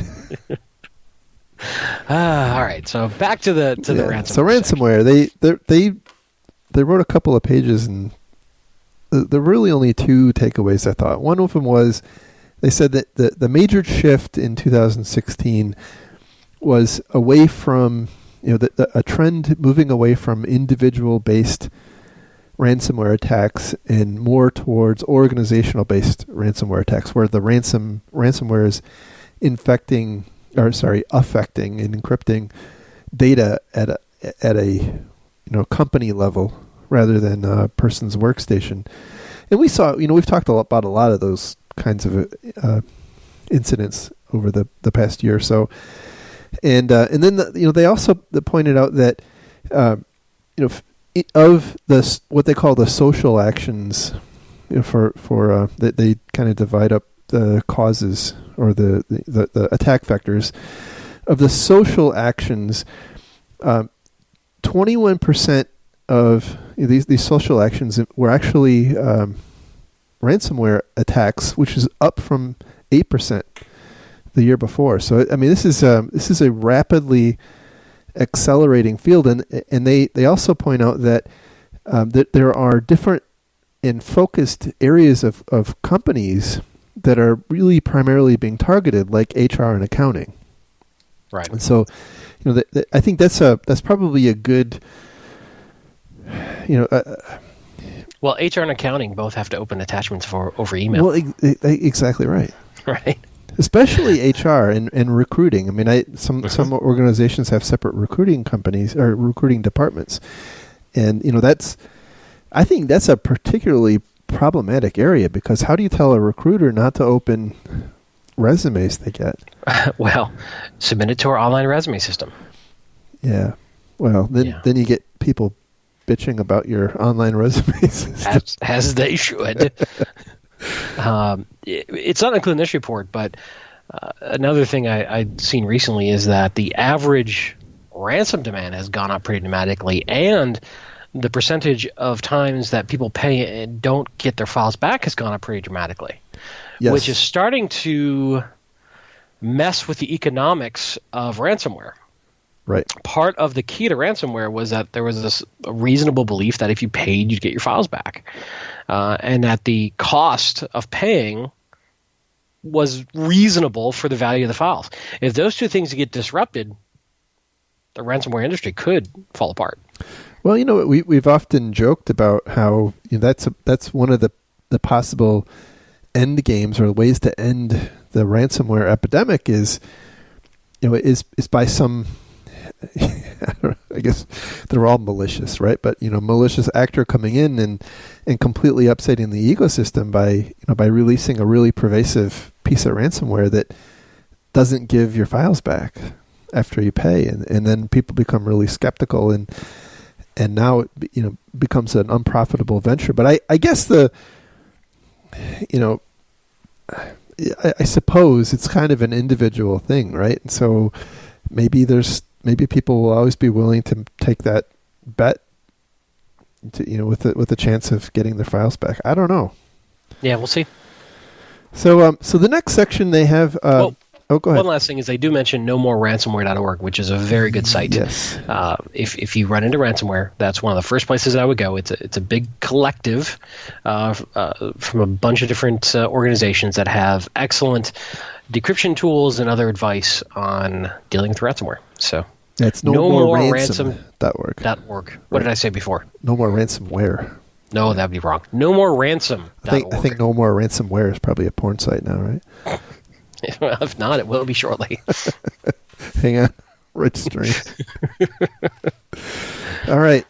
All right. So back to the ransomware. So ransomware, they wrote a couple of pages, and there were really only two takeaways, I thought. One of them was they said that the major shift in 2016 was away from, a trend moving away from individual-based ransomware attacks and more towards organizational-based ransomware attacks, where the ransomware is affecting and encrypting data at a company level rather than a person's workstation. And we saw, we've talked about a lot of those kinds of incidents over the past year or so. And then they also pointed out that of the what they call the social actions, for that they kind of divide up the causes or the attack vectors of the social actions. 21% of these social actions were actually ransomware attacks, which is up from 8% the year before. So I mean, this is a rapidly accelerating field, and they also point out that that there are different and focused areas of companies that are really primarily being targeted, like HR and accounting. Right. And so, I think that's probably a good, well, HR and accounting both have to open attachments over email. Well, exactly right. Right. Especially HR and recruiting. I mean, some organizations have separate recruiting companies or recruiting departments, and I think that's a particularly problematic area, because how do you tell a recruiter not to open resumes they get? Well, submit it to our online resume system. Yeah. Well, then you get people bitching about your online resumes, as they should. It's not included in this report, but another thing I'd seen recently is that the average ransom demand has gone up pretty dramatically, and the percentage of times that people pay and don't get their files back has gone up pretty dramatically, yes. Which is starting to mess with the economics of ransomware. Right. Part of the key to ransomware was that there was this reasonable belief that if you paid, you'd get your files back. And that the cost of paying was reasonable for the value of the files. If those two things get disrupted, the ransomware industry could fall apart. Well, we've often joked about how that's one of the possible end games or ways to end the ransomware epidemic is by some, I guess they're all malicious, right? But malicious actor coming in and completely upsetting the ecosystem by releasing a really pervasive piece of ransomware that doesn't give your files back after you pay, and then people become really skeptical, and now it becomes an unprofitable venture. But I guess I suppose it's kind of an individual thing, right? And so maybe people will always be willing to take that bet with a chance of getting their files back. I don't know. Yeah, we'll see. So the next section they have. Go ahead. One last thing is they do mention nomoreransomware.org, which is a very good site. Yes. If you run into ransomware, that's one of the first places I would go. It's a big collective from a bunch of different organizations that have excellent decryption tools and other advice on dealing with ransomware. So it's nomoreransomware.org. What did I say before? No more ransomware. No, that'd be wrong. No more ransom. I think No More Ransomware is probably a porn site now, right? Well, if not, it will be shortly. Hang on. Registering. All right.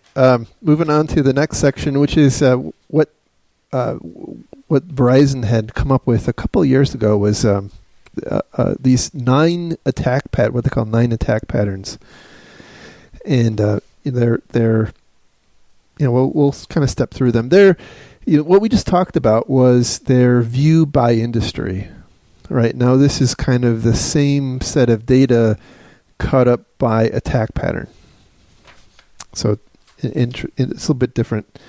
Moving on to the next section, which is what Verizon had come up with a couple of years ago was these 9 attack patterns. And they're we'll kind of step through them. What we just talked about was their view by industry. Right now, this is kind of the same set of data cut up by attack pattern. So it's a little bit different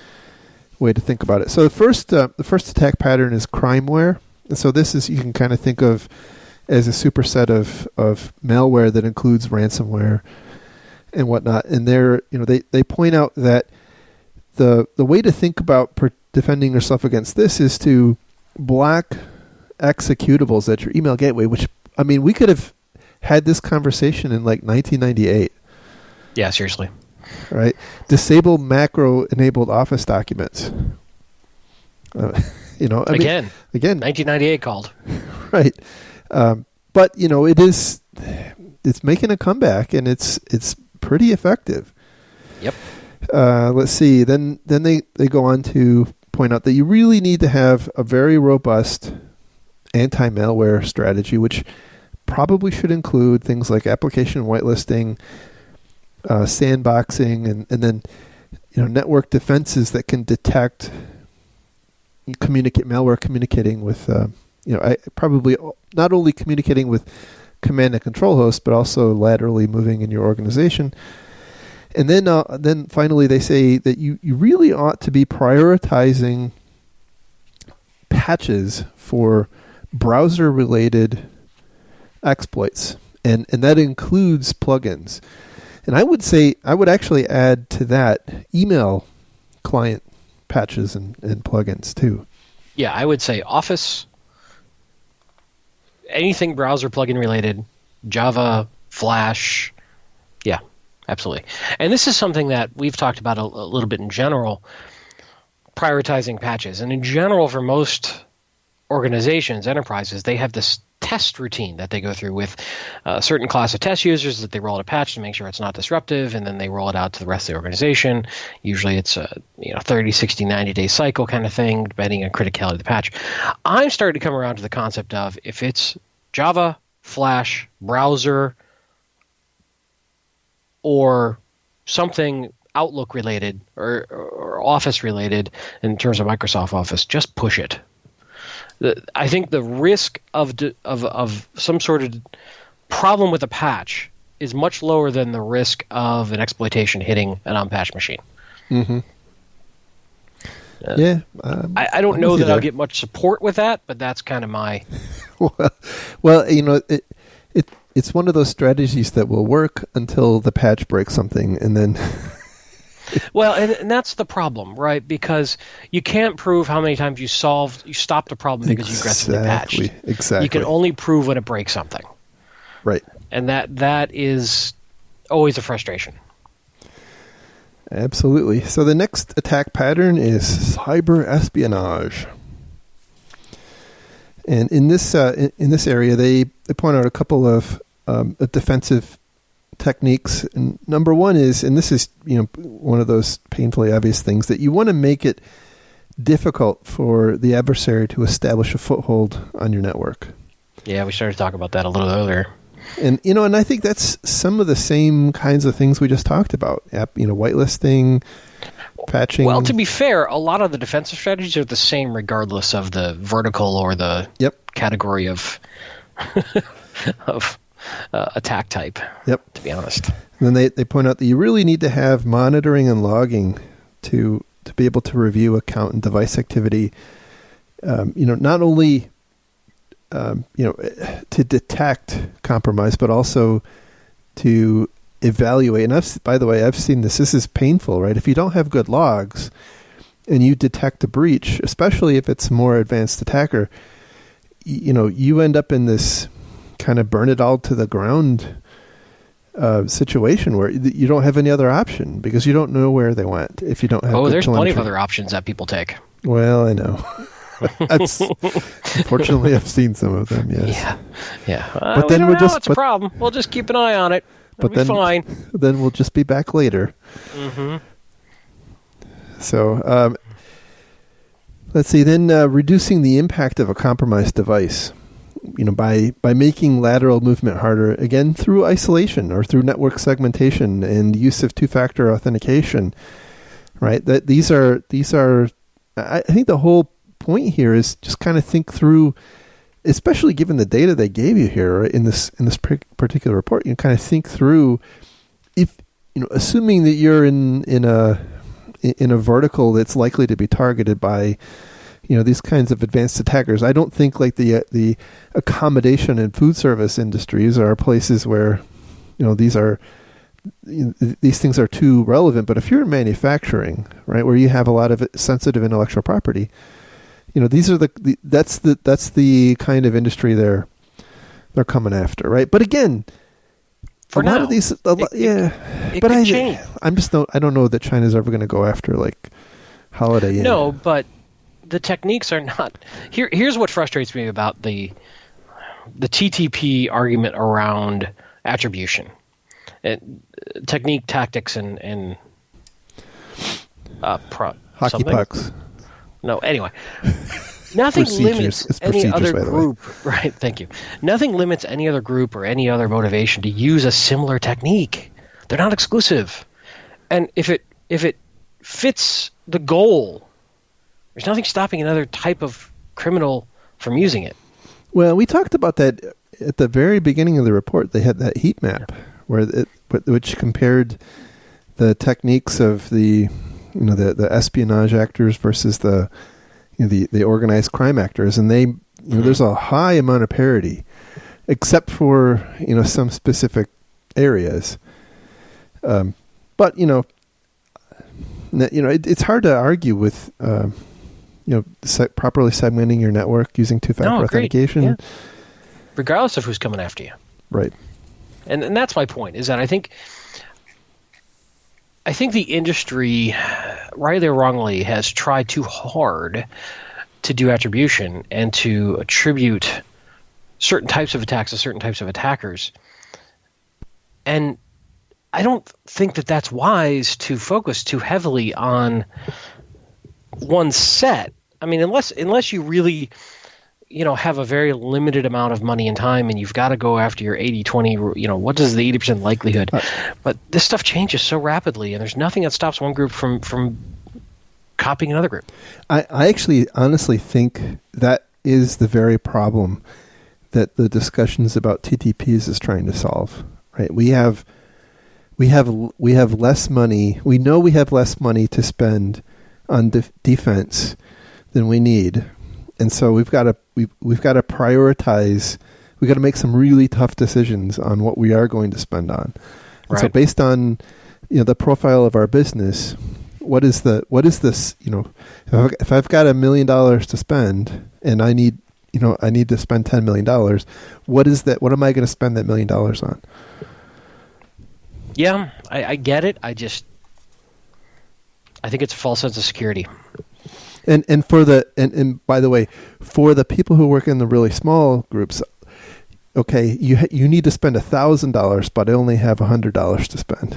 way to think about it. So the first attack pattern is crimeware. And so this is, you can kind of think of as a superset of malware that includes ransomware and whatnot. And they point out that the way to think about defending yourself against this is to block executables at your email gateway, which, I mean, we could have had this conversation in like 1998. Yeah, seriously. Right? Disable macro-enabled Office documents. Again, 1998 called. Right. But, it's making a comeback, and it's pretty effective. Yep. Let's see. Then they go on to point out that you really need to have a very robust anti-malware strategy, which probably should include things like application whitelisting, sandboxing, and then network defenses that can detect malware communicating with probably not only communicating with command and control hosts, but also laterally moving in your organization. And then finally they say that you really ought to be prioritizing patches for browser-related exploits, and that includes plugins. And I would actually add to that email client patches and plugins too. Yeah, I would say Office, anything browser plugin related, Java, Flash, yeah, absolutely. And this is something that we've talked about a little bit in general, prioritizing patches. And in general, for most organizations, enterprises, they have this test routine that they go through with a certain class of test users that they roll out a patch to make sure it's not disruptive, and then they roll it out to the rest of the organization. Usually it's a 30, 60, 90-day cycle kind of thing, depending on criticality of the patch. I'm starting to come around to the concept of if it's Java, Flash, browser, or something Outlook related or Office related in terms of Microsoft Office, just push it. I think the risk of some sort of problem with a patch is much lower than the risk of an exploitation hitting an unpatched machine. Mm-hmm. I don't know that I'll get much support with that, but that's kind of my... Well, it's one of those strategies that will work until the patch breaks something, and then... Well, and that's the problem, right? Because you can't prove how many times you stopped a problem because you aggressively patched. Exactly. You can only prove when it breaks something. Right. And that is always a frustration. Absolutely. So the next attack pattern is cyber espionage. And in this area, they point out a couple of defensive techniques. And number one is, and this is one of those painfully obvious things, that you want to make it difficult for the adversary to establish a foothold on your network. Yeah, we started talking about that a little earlier. And and I think that's some of the same kinds of things we just talked about. Whitelisting, patching. Well, to be fair, a lot of the defensive strategies are the same regardless of the vertical or the category of attack type. Yep. To be honest. And then they point out that you really need to have monitoring and logging to be able to review account and device activity. Not only to detect compromise, but also to evaluate. And I've seen this. This is painful, right? If you don't have good logs and you detect a breach, especially if it's a more advanced attacker, you end up in this kind of burn it all to the ground situation where you don't have any other option because you don't know where they went if you don't have good there's telemetry. Plenty of other options that people take. Well, I know. Unfortunately, I've seen some of them, yes. Yeah. But then it's a problem. We'll just keep an eye on it. It'll be fine. Then we'll just be back later. Mm-hmm. So, let's see. Then reducing the impact of a compromised device, by making lateral movement harder, again through isolation or through network segmentation and use of two-factor authentication. Right. That these are. I think the whole point here is just kind of think through, especially given the data they gave you here, right, in this particular report. You kind of think through if assuming that you're in a vertical that's likely to be targeted by these kinds of advanced attackers. I don't think like the accommodation and food service industries are places where these things are too relevant. But if you're in manufacturing, right, where you have a lot of sensitive intellectual property, these are that's the kind of industry they're coming after, right? But again, for lot now, of these, it but could change. I don't know that China's ever going to go after like Holiday Inn. No, but the techniques are not. Here's what frustrates me about the TTP argument around attribution. Technique, tactics, and hockey pucks. No, anyway, nothing limits any other group. Right, thank you. Nothing limits any other group or any other motivation to use a similar technique. They're not exclusive, and if it fits the goal, there's nothing stopping another type of criminal from using it. Well, we talked about that at the very beginning of the report. They had that heat map which compared the techniques of the espionage actors versus the organized crime actors, and they there's a high amount of parity, except for some specific areas. But it's hard to argue with properly segmenting your network using two-factor authentication, yeah. Regardless of who's coming after you. Right. And that's my point, is that I think the industry, rightly or wrongly, has tried too hard to do attribution and to attribute certain types of attacks to certain types of attackers. And I don't think that that's wise to focus too heavily on one set. I mean, unless you really have a very limited amount of money and time, and you've got to go after your 80-20, what is the 80% likelihood? But this stuff changes so rapidly, and there's nothing that stops one group from copying another group. I actually honestly think that is the very problem that the discussions about TTPs is trying to solve, right? We have less money. We know we have less money to spend on defense than we need. And so we've got to prioritize. We've got to make some really tough decisions on what we are going to spend on. And right. So based on the profile of our business, what is this? If I've got $1 million to spend and I need to spend $10 million, what is that? What am I going to spend that $1 million on? Yeah, I get it. I think it's a false sense of security. And by the way, for the people who work in the really small groups, okay, you need to spend $1,000, but I only have $100 to spend.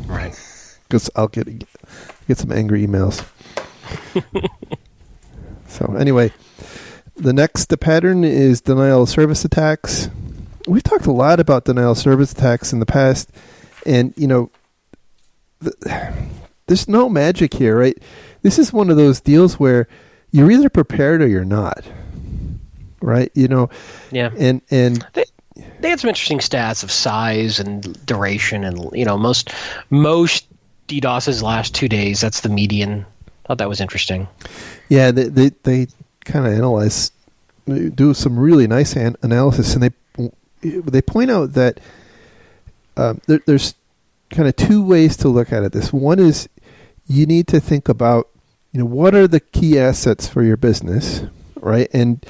Right. Because I'll get some angry emails. So anyway, the next pattern is denial of service attacks. We've talked a lot about denial of service attacks in the past, and there's no magic here, right? This is one of those deals where you're either prepared or you're not, right? Yeah. And they had some interesting stats of size and duration, and most DDoSes last 2 days. That's the median. Thought that was interesting. Yeah, they kind of do some really nice analysis, and they point out that there's kind of two ways to look at it. This one is you need to think about what are the key assets for your business, right? And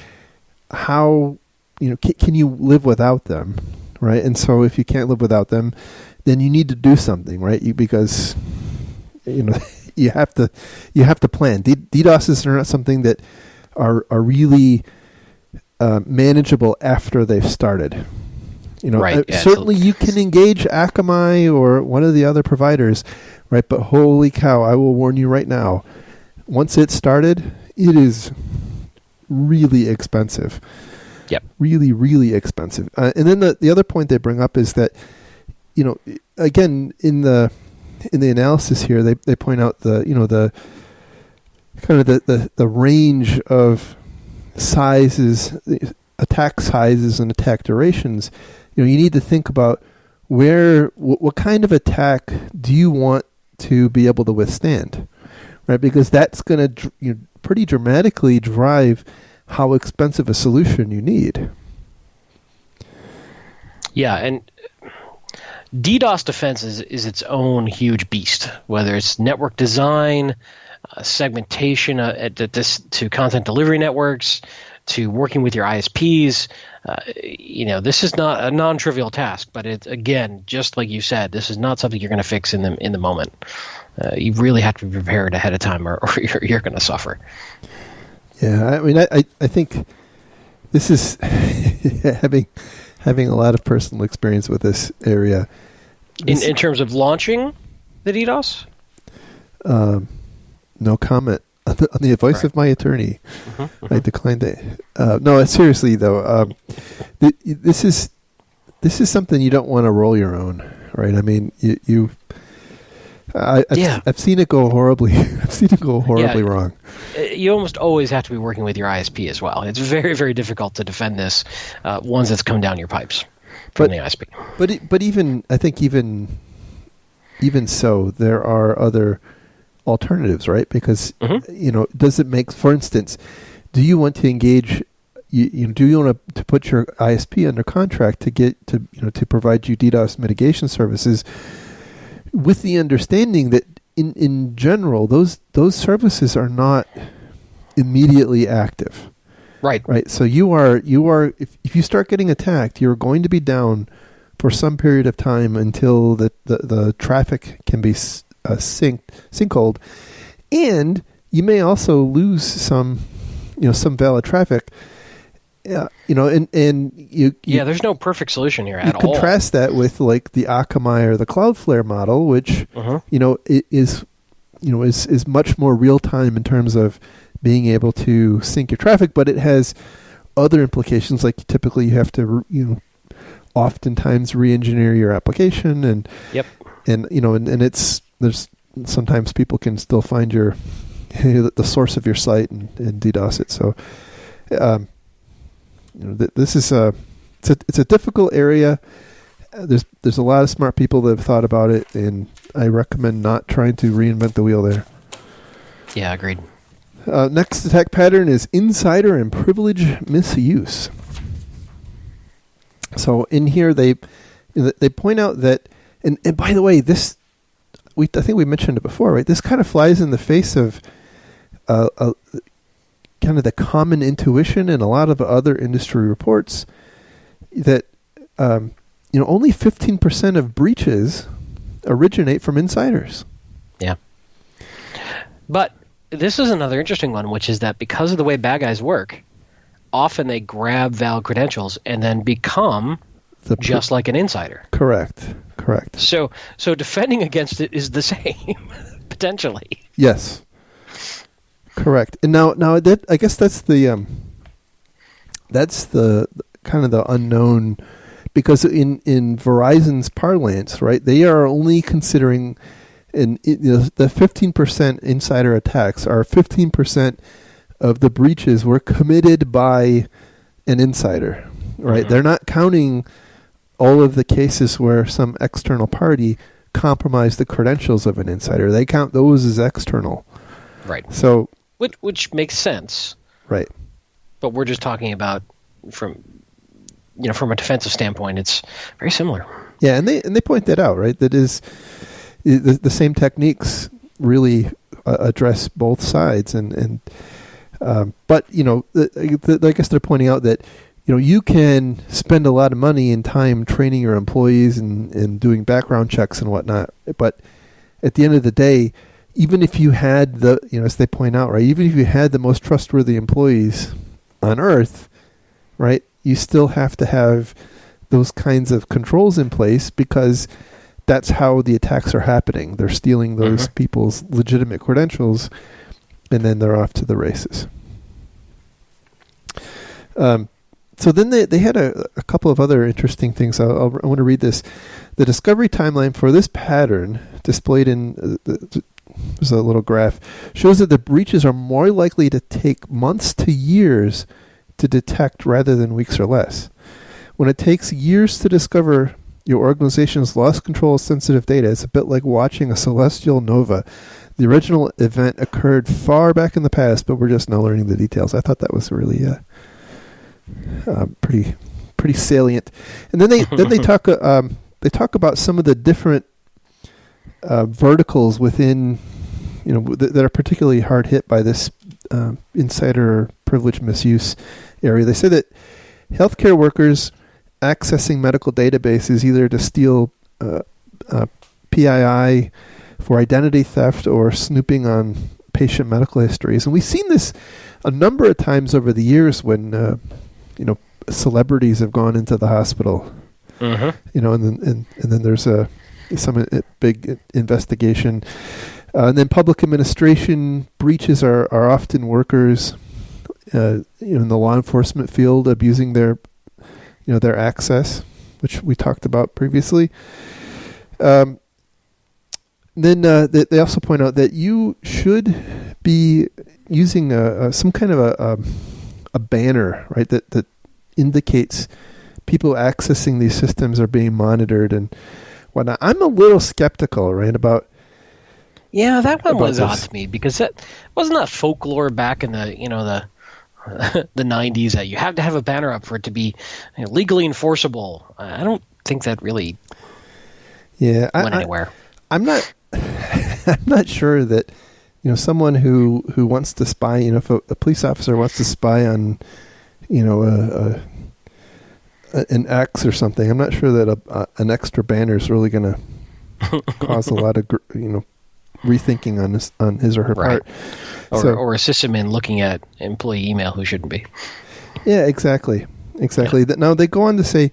how can you live without them, right? And so if you can't live without them, then you need to do something, right? Because you have to plan. DDoSes are not something that are really manageable after they've started. Right. Certainly you can engage Akamai or one of the other providers, right? But holy cow, I will warn you right now, once it's started, it is really expensive. Yep. Really, really expensive. And then the other point they bring up is that, again, in the analysis here, they point out the kind of the range of sizes, attack sizes and attack durations. You need to think about what kind of attack do you want to be able to withstand, right? Because that's going to pretty dramatically drive how expensive a solution you need. Yeah, and DDoS defense is its own huge beast, whether it's network design, segmentation to content delivery networks, to working with your ISPs. This is not a non-trivial task, but it's, again, just like you said, this is not something you're going to fix in the moment. You really have to be prepared ahead of time, or you're going to suffer. Yeah, I mean, I think this is having a lot of personal experience with this area. In terms of launching the DDoS? No comment on the advice Right. of my attorney. I declined it. No, seriously though, this is something you don't want to roll your own, right? I mean, I've seen it go horribly. I've seen it go horribly wrong. You almost always have to be working with your ISP as well. It's very, very difficult to defend this once it's come down your pipes from the ISP. But even I think even so, there are other alternatives, right? Because does it make, for instance, do you want to engage? Do you want to put your ISP under contract to get to provide you DDoS mitigation services, with the understanding that in general those services are not immediately active, right? So you are if you start getting attacked, you're going to be down for some period of time until the traffic can be sinkholed, and you may also lose some valid traffic. And there's no perfect solution here at all. You contrast that with like the Akamai or the Cloudflare model, which is much more real time in terms of being able to sync your traffic, but it has other implications. Like typically, you have to oftentimes re-engineer your application, and it's there's sometimes people can still find the source of your site and DDoS it. So. This is it's a difficult area. There's a lot of smart people that have thought about it, and I recommend not trying to reinvent the wheel there. Yeah, agreed. Next attack pattern is insider and privilege misuse. So in here they point out that, and by the way, this I think we mentioned it before, right? This kind of flies in the face of kind of the common intuition in a lot of other industry reports that only 15% of breaches originate from insiders. Yeah. But this is another interesting one, which is that because of the way bad guys work, often they grab valid credentials and then become just like an insider. Correct. So defending against it is the same, potentially. Yes. Correct. And now that, I guess that's the kind of the unknown, because in Verizon's parlance, right, they are only considering the 15% insider attacks are 15% of the breaches were committed by an insider, right? They're not counting all of the cases where some external party compromised the credentials of an insider. They count those as external. Right. So. Which makes sense, right? But we're just talking about from a defensive standpoint, it's very similar. Yeah, and they point that out, right? That is the same techniques really address both sides, but I guess they're pointing out that you can spend a lot of money and time training your employees and doing background checks and whatnot. But at the end of the day, even if you had as they point out, right, even if you had the most trustworthy employees on earth, right, you still have to have those kinds of controls in place because that's how the attacks are happening. They're stealing those people's legitimate credentials, and then they're off to the races. So then they had a couple of other interesting things. I want to read this. The discovery timeline for this pattern displayed in there's a little graph shows that the breaches are more likely to take months to years to detect rather than weeks or less. When it takes years to discover your organization's lost control of sensitive data, it's a bit like watching a celestial nova. The original event occurred far back in the past, but we're just now learning the details. I thought that was really pretty salient. And then they talk about some of the different verticals within that are particularly hard hit by this insider privilege misuse area. They say that healthcare workers accessing medical databases either to steal PII for identity theft or snooping on patient medical histories. And we've seen this a number of times over the years when celebrities have gone into the hospital. And then there's some big investigation. And then public administration breaches are often workers in the law enforcement field abusing their access, which we talked about previously. Then they also point out that you should be using some kind of a banner, right, that indicates people accessing these systems are being monitored and whatnot. I'm a little skeptical, right, about. Yeah, that one was odd to me because wasn't that folklore back in the the 90s that you have to have a banner up for it to be legally enforceable. I don't think that really went anywhere. I'm not sure that someone who wants to spy, if a police officer wants to spy on an X or something, I'm not sure that an extra banner is really going to cause a lot of rethinking on his or her part. Or assist him in looking at employee email who shouldn't be. Yeah, exactly. Yeah. Now they go on to say,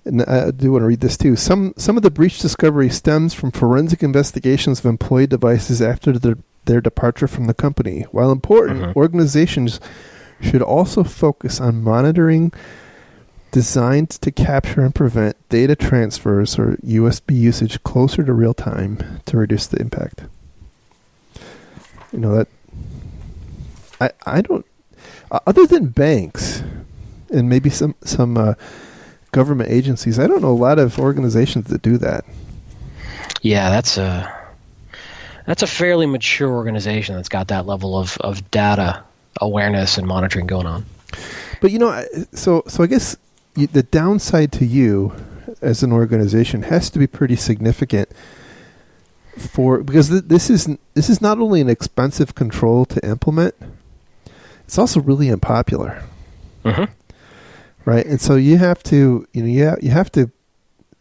and I do want to read this too, some of the breach discovery stems from forensic investigations of employee devices after their departure from the company. While important, organizations should also focus on monitoring designed to capture and prevent data transfers or USB usage closer to real time to reduce the impact. That I don't, other than banks and maybe some government agencies, I don't know a lot of organizations that do that. Yeah, that's a fairly mature organization that's got that level of data awareness and monitoring going on. But so I guess the downside to you as an organization has to be pretty significant because this is not only an expensive control to implement, it's also really unpopular. Right? And so you have to you have to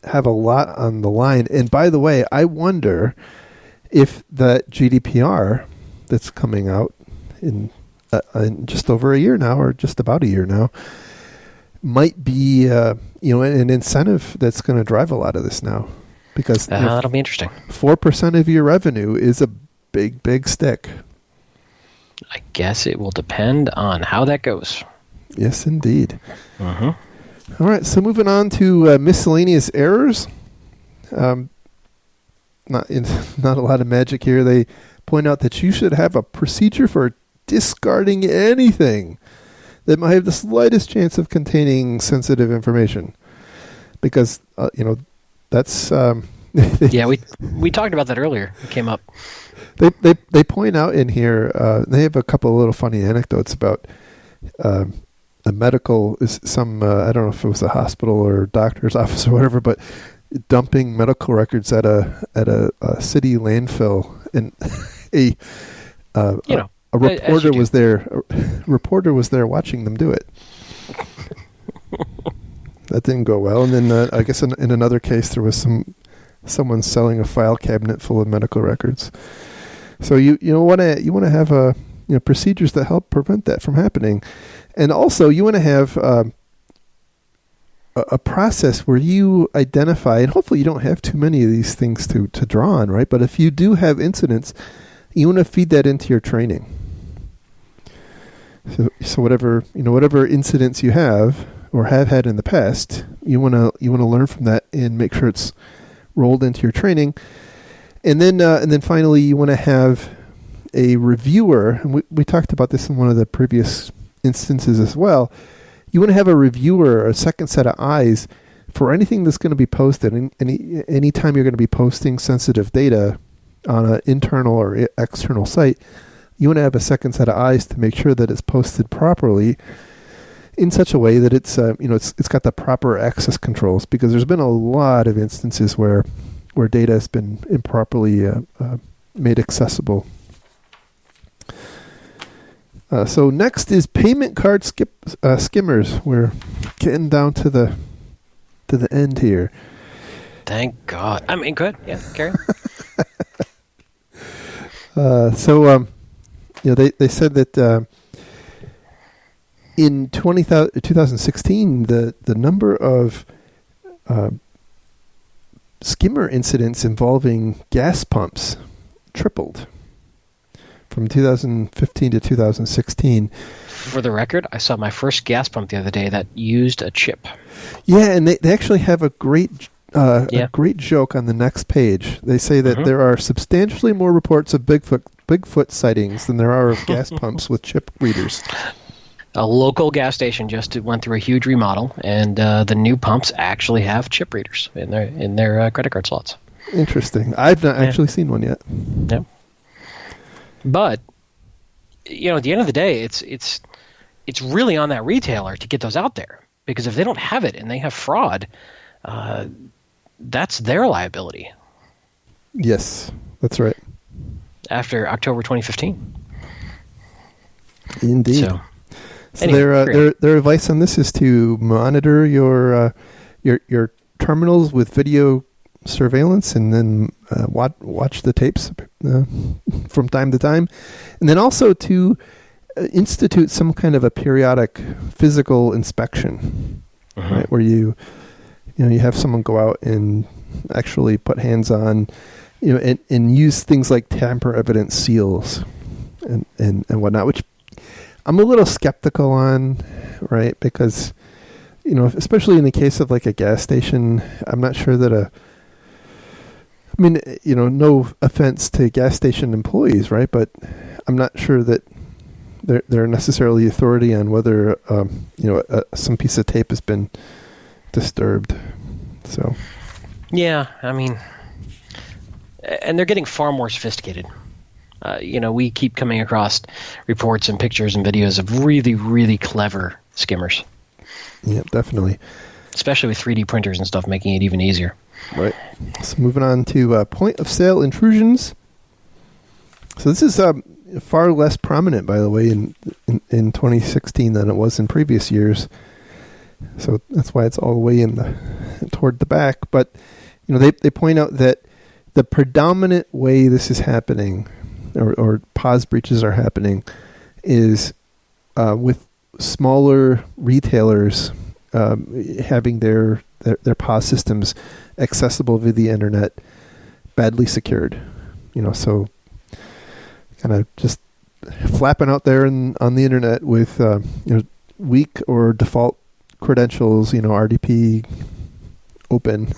have a lot on the line. And by the way, I wonder if the GDPR that's coming out in just over a year now, or just about a year now, might be an incentive that's going to drive a lot of this now, because that'll be interesting. 4% of your revenue is a big stick. I guess it will depend on how that goes. Yes, indeed. All right, so moving on to miscellaneous errors. Not a lot of magic here. They point out that you should have a procedure for discarding anything that might have the slightest chance of containing sensitive information, because that's yeah, we talked about that earlier. It came up. They point out in here. They have a couple of little funny anecdotes about a medical I don't know if it was a hospital or doctor's office or whatever, but dumping medical records at a city landfill, and a reporter was there. A reporter was there watching them do it. that didn't go well. And then I guess in another case, there was someone selling a file cabinet full of medical records. So you want to have procedures that help prevent that from happening, and also you want to have a process where you identify, and hopefully you don't have too many of these things to draw on, right? But if you do have incidents, you want to feed that into your training. So whatever incidents you have or have had in the past, you want to learn from that and make sure it's rolled into your training. And then finally, you want to have a reviewer, and we talked about this in one of the previous instances as well. You want to have a reviewer, a second set of eyes for anything that's going to be posted. Any time you're going to be posting sensitive data on an internal or external site, you want to have a second set of eyes to make sure that it's posted properly in such a way that it's got the proper access controls, because there's been a lot of instances where data has been improperly made accessible. So next is payment card skimmers. We're getting down to the end here. Thank God. I mean, good. Yeah, carry on. They said that in 2016, the number of skimmer incidents involving gas pumps tripled from 2015 to 2016. For the record, I saw my first gas pump the other day that used a chip. Yeah, and they actually have a great joke on the next page. They say that there are substantially more reports of Bigfoot sightings than there are of gas pumps with chip readers. A local gas station just went through a huge remodel, and the new pumps actually have chip readers in their credit card slots. Interesting. I've not actually seen one yet. Yeah. But at the end of the day, it's really on that retailer to get those out there, because if they don't have it and they have fraud, that's their liability. Yes, that's right. After October 2015. Indeed. So anyway, their advice on this is to monitor your terminals with video surveillance, and then watch the tapes from time to time, and then also to institute some kind of a periodic physical inspection, right? Where you have someone go out and actually put hands on, and use things like tamper evidence seals and whatnot, which I'm a little skeptical on, right? Because, especially in the case of like a gas station, I'm not sure that no offense to gas station employees, right? But I'm not sure that they're necessarily authority on whether, some piece of tape has been disturbed. So. Yeah, I mean, and they're getting far more sophisticated. We keep coming across reports and pictures and videos of really, really clever skimmers. Yeah, definitely. Especially with 3D printers and stuff, making it even easier. Right. So moving on to point-of-sale intrusions. So this is far less prominent, by the way, in 2016 than it was in previous years. So that's why it's all the way toward the back. But they point out that the predominant way this is happening, or POS breaches are happening, is with smaller retailers having their POS systems accessible via the internet, badly secured. So kind of just flapping out there on the internet with weak or default credentials, RDP open.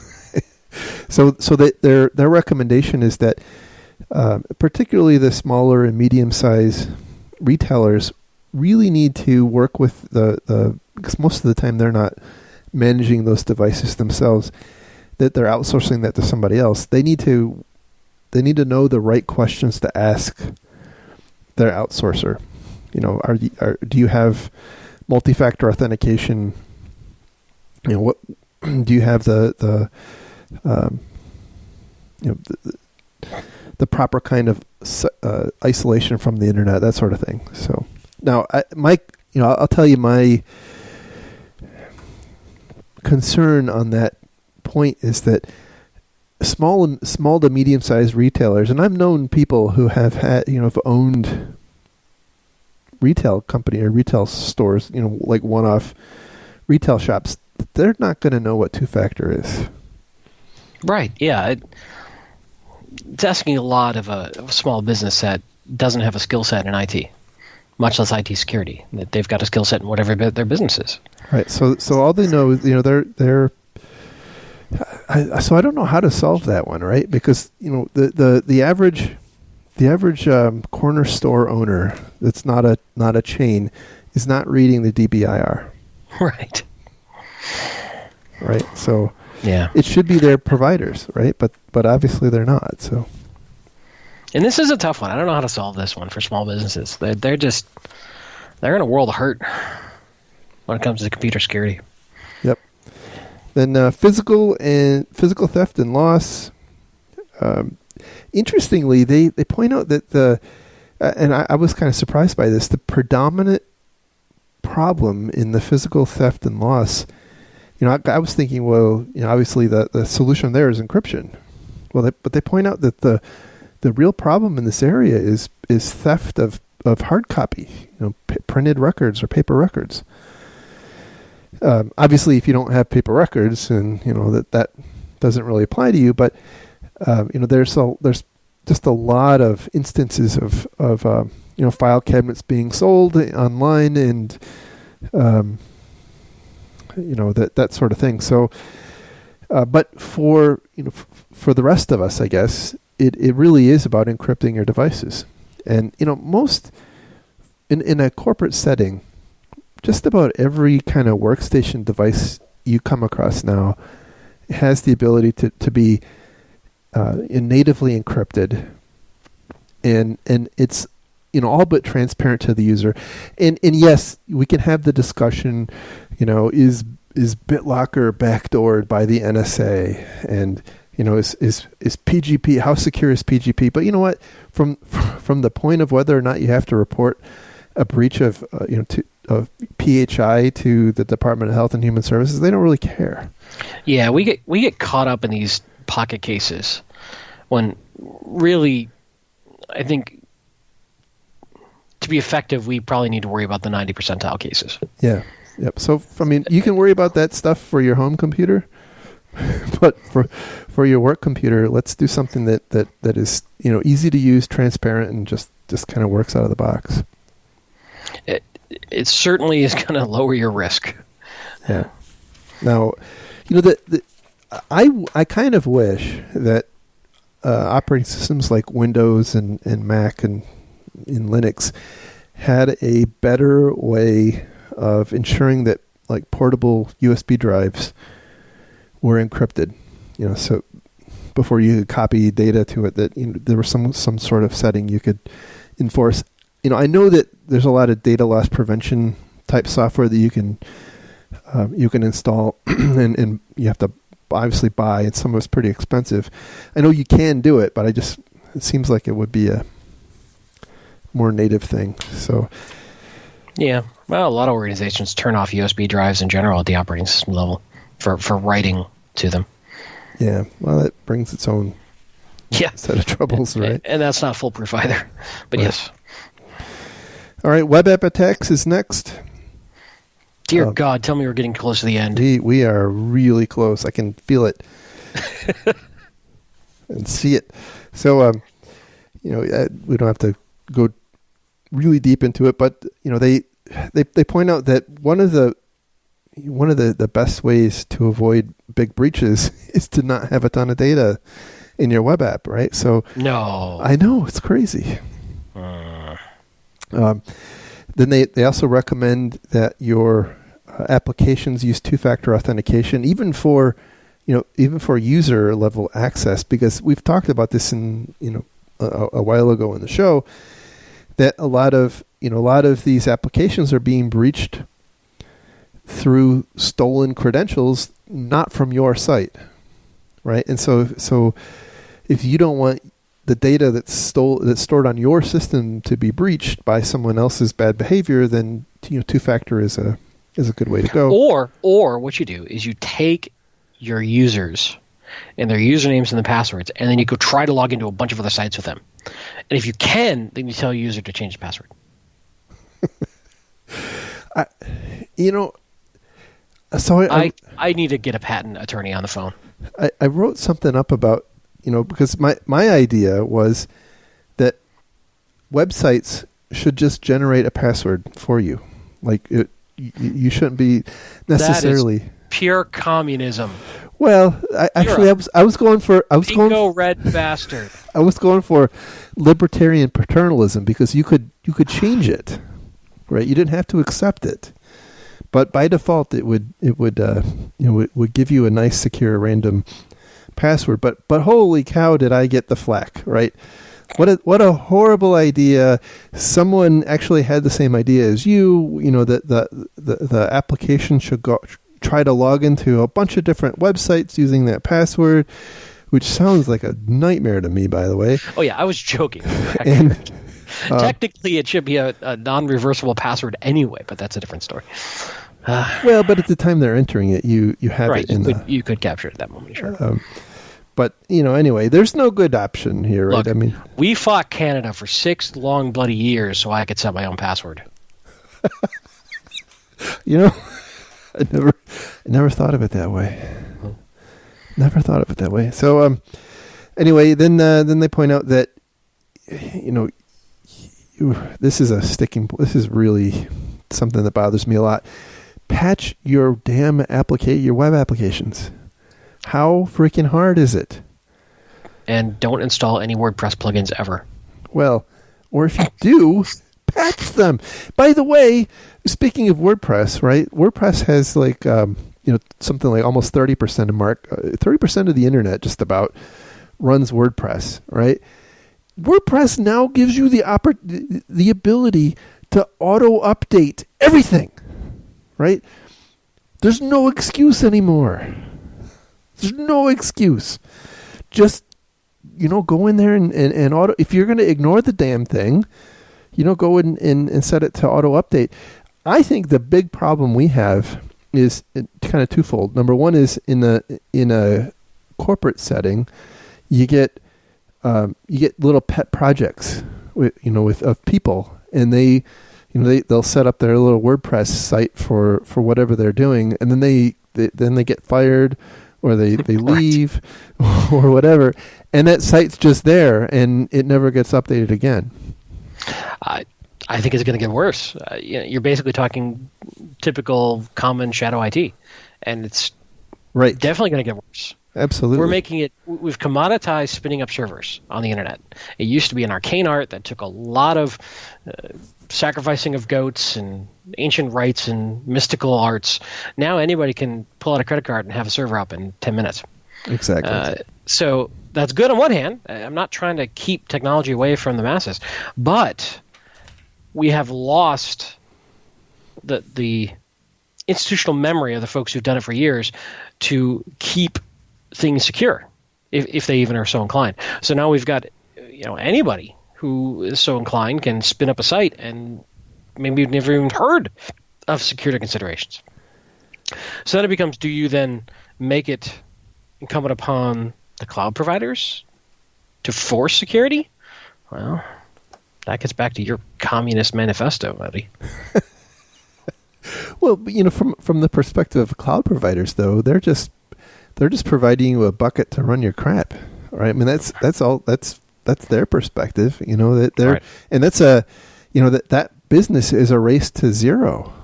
so that their recommendation is that particularly the smaller and medium-sized retailers really need to work with because most of the time they're not managing those devices themselves, that they're outsourcing that to somebody else. They need to know the right questions to ask their outsourcer. Do you have multi-factor authentication? What do you have the proper kind of isolation from the internet, that sort of thing. So now, I'll tell you my concern on that point is that small to medium-sized retailers, and I've known people who have have owned retail company or retail stores, like one-off retail shops, they're not going to know what two-factor is. Right. Yeah. It's asking a lot of a small business that doesn't have a skill set in IT, much less IT security. That they've got a skill set in whatever their business is. Right. So all they know is they're. So I don't know how to solve that one, right? Because the average corner store owner that's not a chain is not reading the DBIR. Right. Right. So yeah, it should be their providers, right? But obviously they're not. So. And this is a tough one. I don't know how to solve this one for small businesses. They're in a world of hurt when it comes to computer security. Yep. Then physical theft and loss. Interestingly, they point out that and I was kind of surprised by this, the predominant problem in the physical theft and loss. I was thinking, well, obviously the solution there is encryption. Well, but they point out that the real problem in this area is theft of hard copy, printed records or paper records. Obviously, if you don't have paper records, and that doesn't really apply to you. But there's just a lot of instances of file cabinets being sold online, and that sort of thing. So, but for the rest of us, I guess it really is about encrypting your devices, and most in a corporate setting. Just about every kind of workstation device you come across now has the ability to be natively encrypted, and it's all but transparent to the user. And yes, we can have the discussion, is BitLocker backdoored by the NSA, and is PGP, how secure is PGP? But you know what? From the point of whether or not you have to report a breach of of PHI to the Department of Health and Human Services, they don't really care. Yeah, we get caught up in these pocket cases when really, I think, to be effective, we probably need to worry about the 90 percentile cases. Yeah. Yep. So, you can worry about that stuff for your home computer, but for your work computer, let's do something that is, easy to use, transparent, and just kind of works out of the box. It certainly is going to lower your risk. Yeah. Now, I kind of wish that operating systems like Windows and Mac and in Linux had a better way of ensuring that like portable USB drives were encrypted. So before you could copy data to it, that there was some sort of setting you could enforce. I know that there's a lot of data loss prevention type software that you can install and you have to obviously buy, and some of it's pretty expensive. I know you can do it, but it seems like it would be a more native thing. So yeah, well, a lot of organizations turn off USB drives in general at the operating system level for writing to them. Yeah, well, that brings its own set of troubles, right? And that's not foolproof either. But right. Yes. All right, web app attacks is next. Dear God, tell me we're getting close to the end. We are really close. I can feel it and see it. So, we don't have to go really deep into it, but they point out that one of the best ways to avoid big breaches is to not have a ton of data in your web app, right? So no, I know, it's crazy. Then they also recommend that your applications use two-factor authentication, even for user level access, because we've talked about this in a while ago in the show, that a lot of these applications are being breached through stolen credentials, not from your site, right? And so if you don't want the data that's stored on your system to be breached by someone else's bad behavior, then two-factor is is a good way to go. Or what you do is you take your users and their usernames and the passwords, and then you go try to log into a bunch of other sites with them. And if you can, then you tell a user to change the password. I need to get a patent attorney on the phone. I wrote something up about, because my idea was that websites should just generate a password for you. Like you shouldn't be necessarily. That is pure communism. Well, I was going for red bastard. I was going for libertarian paternalism because you could change it, right? You didn't have to accept it, but by default it would give you a nice secure random password. But holy cow, did I get the flack, right? What a horrible idea! Someone actually had the same idea as you. That the application should try to log into a bunch of different websites using that password, which sounds like a nightmare to me, by the way. Oh yeah, I was joking. And technically, it should be a non-reversible password anyway, but that's a different story. Well, but at the time they're entering it, you have it in you could capture it at that moment, sure. But, anyway, there's no good option here, right? Look, we fought Canada for 6 long bloody years so I could set my own password. I never thought of it that way. Never thought of it that way. So, anyway, then they point out that, this is really something that bothers me a lot. Patch your damn your web applications. How freaking hard is it? And don't install any WordPress plugins ever. Well, or if you do, patch them. By the way, speaking of WordPress, right? WordPress has something like almost 30% of 30% of the internet just about runs WordPress, right? WordPress now gives you the ability to auto update everything, right? There's no excuse anymore. There's no excuse. Just, go in there and auto. If you're going to ignore the damn thing, go in and set it to auto update. I think the big problem we have is kind of twofold. Number one is in a corporate setting, you get little pet projects of people, and they'll set up their little WordPress site for whatever they're doing, and then they get fired. Or they leave, or whatever, and that site's just there, and it never gets updated again. I think it's going to get worse. You're basically talking typical common shadow IT, and it's definitely going to get worse. Absolutely. We've commoditized spinning up servers on the internet. It used to be an arcane art that took a lot of sacrificing of goats and ancient rites and mystical arts. Now anybody can pull out a credit card and have a server up in 10 minutes. Exactly. So that's good on one hand. I'm not trying to keep technology away from the masses, but we have lost the institutional memory of the folks who've done it for years to keep things secure, if they even are so inclined. So now we've got anybody who is so inclined can spin up a site, and maybe you've never even heard of security considerations. So then it becomes, do you then make it incumbent upon the cloud providers to force security? Well, that gets back to your communist manifesto, Eddie. Well, from the perspective of cloud providers, though, they're just providing you a bucket to run your crap, right? I mean, that's all. That's their perspective, that they're, right. And that's that business is a race to zero.